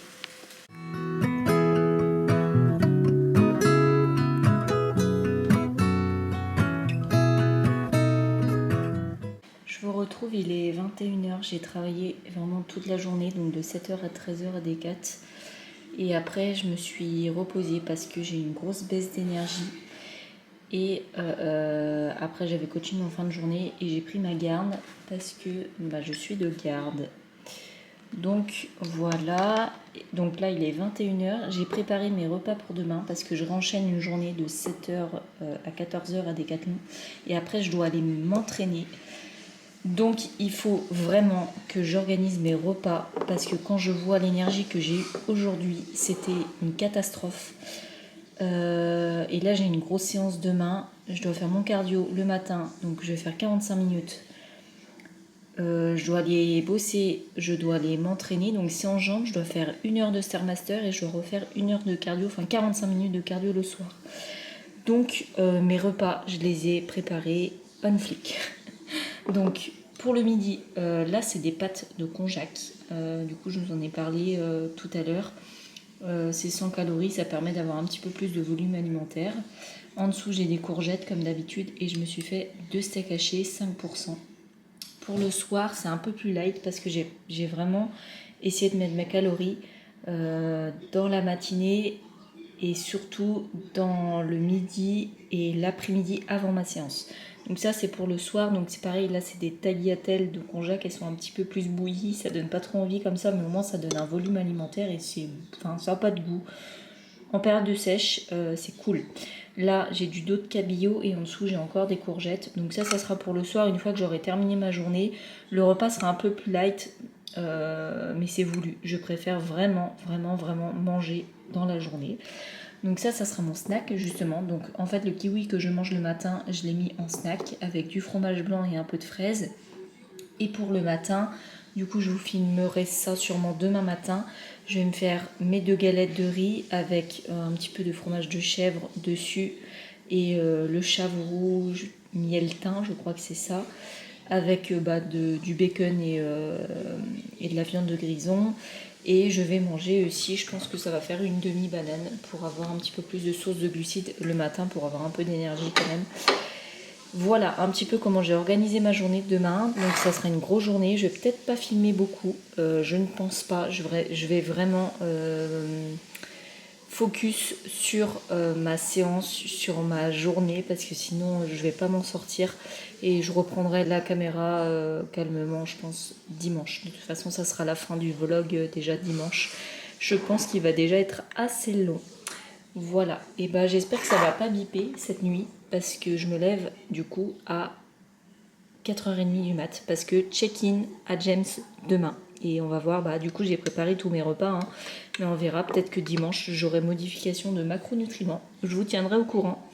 Je vous retrouve, il est 21h, j'ai travaillé vraiment toute la journée, donc de 7h à 13h à Decat. Et après je me suis reposée parce que j'ai une grosse baisse d'énergie. Et après j'avais coaching en fin de journée et j'ai pris ma garde parce que je suis de garde. Donc voilà, donc là il est 21h, j'ai préparé mes repas pour demain parce que je renchaîne une journée de 7h à 14h à Decathlon et après je dois aller m'entraîner. Donc il faut vraiment que j'organise mes repas parce que quand je vois l'énergie que j'ai eue aujourd'hui, c'était une catastrophe. Et là j'ai une grosse séance demain, je dois faire mon cardio le matin, donc je vais faire 45 minutes. Je dois aller bosser, je dois aller m'entraîner, donc si en jambes je dois faire 1 heure de Stairmaster et je dois refaire 1 heure de cardio, enfin 45 minutes de cardio le soir. Donc mes repas je les ai préparés on flic. Donc pour le midi, là c'est des pâtes de konjac, du coup je vous en ai parlé tout à l'heure. C'est 100 calories, ça permet d'avoir un petit peu plus de volume alimentaire. En dessous j'ai des courgettes comme d'habitude et je me suis fait 2 steaks hachés 5%. Pour le soir c'est un peu plus light parce que j'ai vraiment essayé de mettre mes calories dans la matinée et surtout dans le midi et l'après-midi avant ma séance. Donc ça c'est pour le soir, donc c'est pareil, là c'est des tagliatelles de konjac, elles sont un petit peu plus bouillies, ça donne pas trop envie comme ça, mais au moins ça donne un volume alimentaire et ça n'a pas de goût. En période de sèche, c'est cool. Là j'ai du dos de cabillaud et en dessous j'ai encore des courgettes, donc ça sera pour le soir une fois que j'aurai terminé ma journée. Le repas sera un peu plus light, mais c'est voulu. Je préfère vraiment manger dans la journée. Donc ça sera mon snack justement. Donc en fait le kiwi que je mange le matin, je l'ai mis en snack avec du fromage blanc et un peu de fraise. Et pour le matin, du coup je vous filmerai ça sûrement demain matin. Je vais me faire mes 2 galettes de riz avec un petit peu de fromage de chèvre dessus et le chèvre rouge miel thym, je crois que c'est ça, avec du bacon et de la viande de grison. Et je vais manger aussi, je pense que ça va faire une demi-banane pour avoir un petit peu plus de source de glucides le matin, pour avoir un peu d'énergie quand même. Voilà un petit peu comment j'ai organisé ma journée de demain. Donc ça sera une grosse journée. Je vais peut-être pas filmer beaucoup. Je ne pense pas. Je vais vraiment focus sur ma séance, sur ma journée, parce que sinon je vais pas m'en sortir. Et je reprendrai la caméra calmement, je pense, dimanche. De toute façon, ça sera la fin du vlog déjà dimanche. Je pense qu'il va déjà être assez long. Voilà, et bah j'espère que ça va pas biper cette nuit, parce que je me lève du coup à 4h30 du mat, parce que check-in à James demain. Et on va voir, bah du coup j'ai préparé tous mes repas, hein, mais on verra, peut-être que dimanche j'aurai modification de macronutriments. Je vous tiendrai au courant.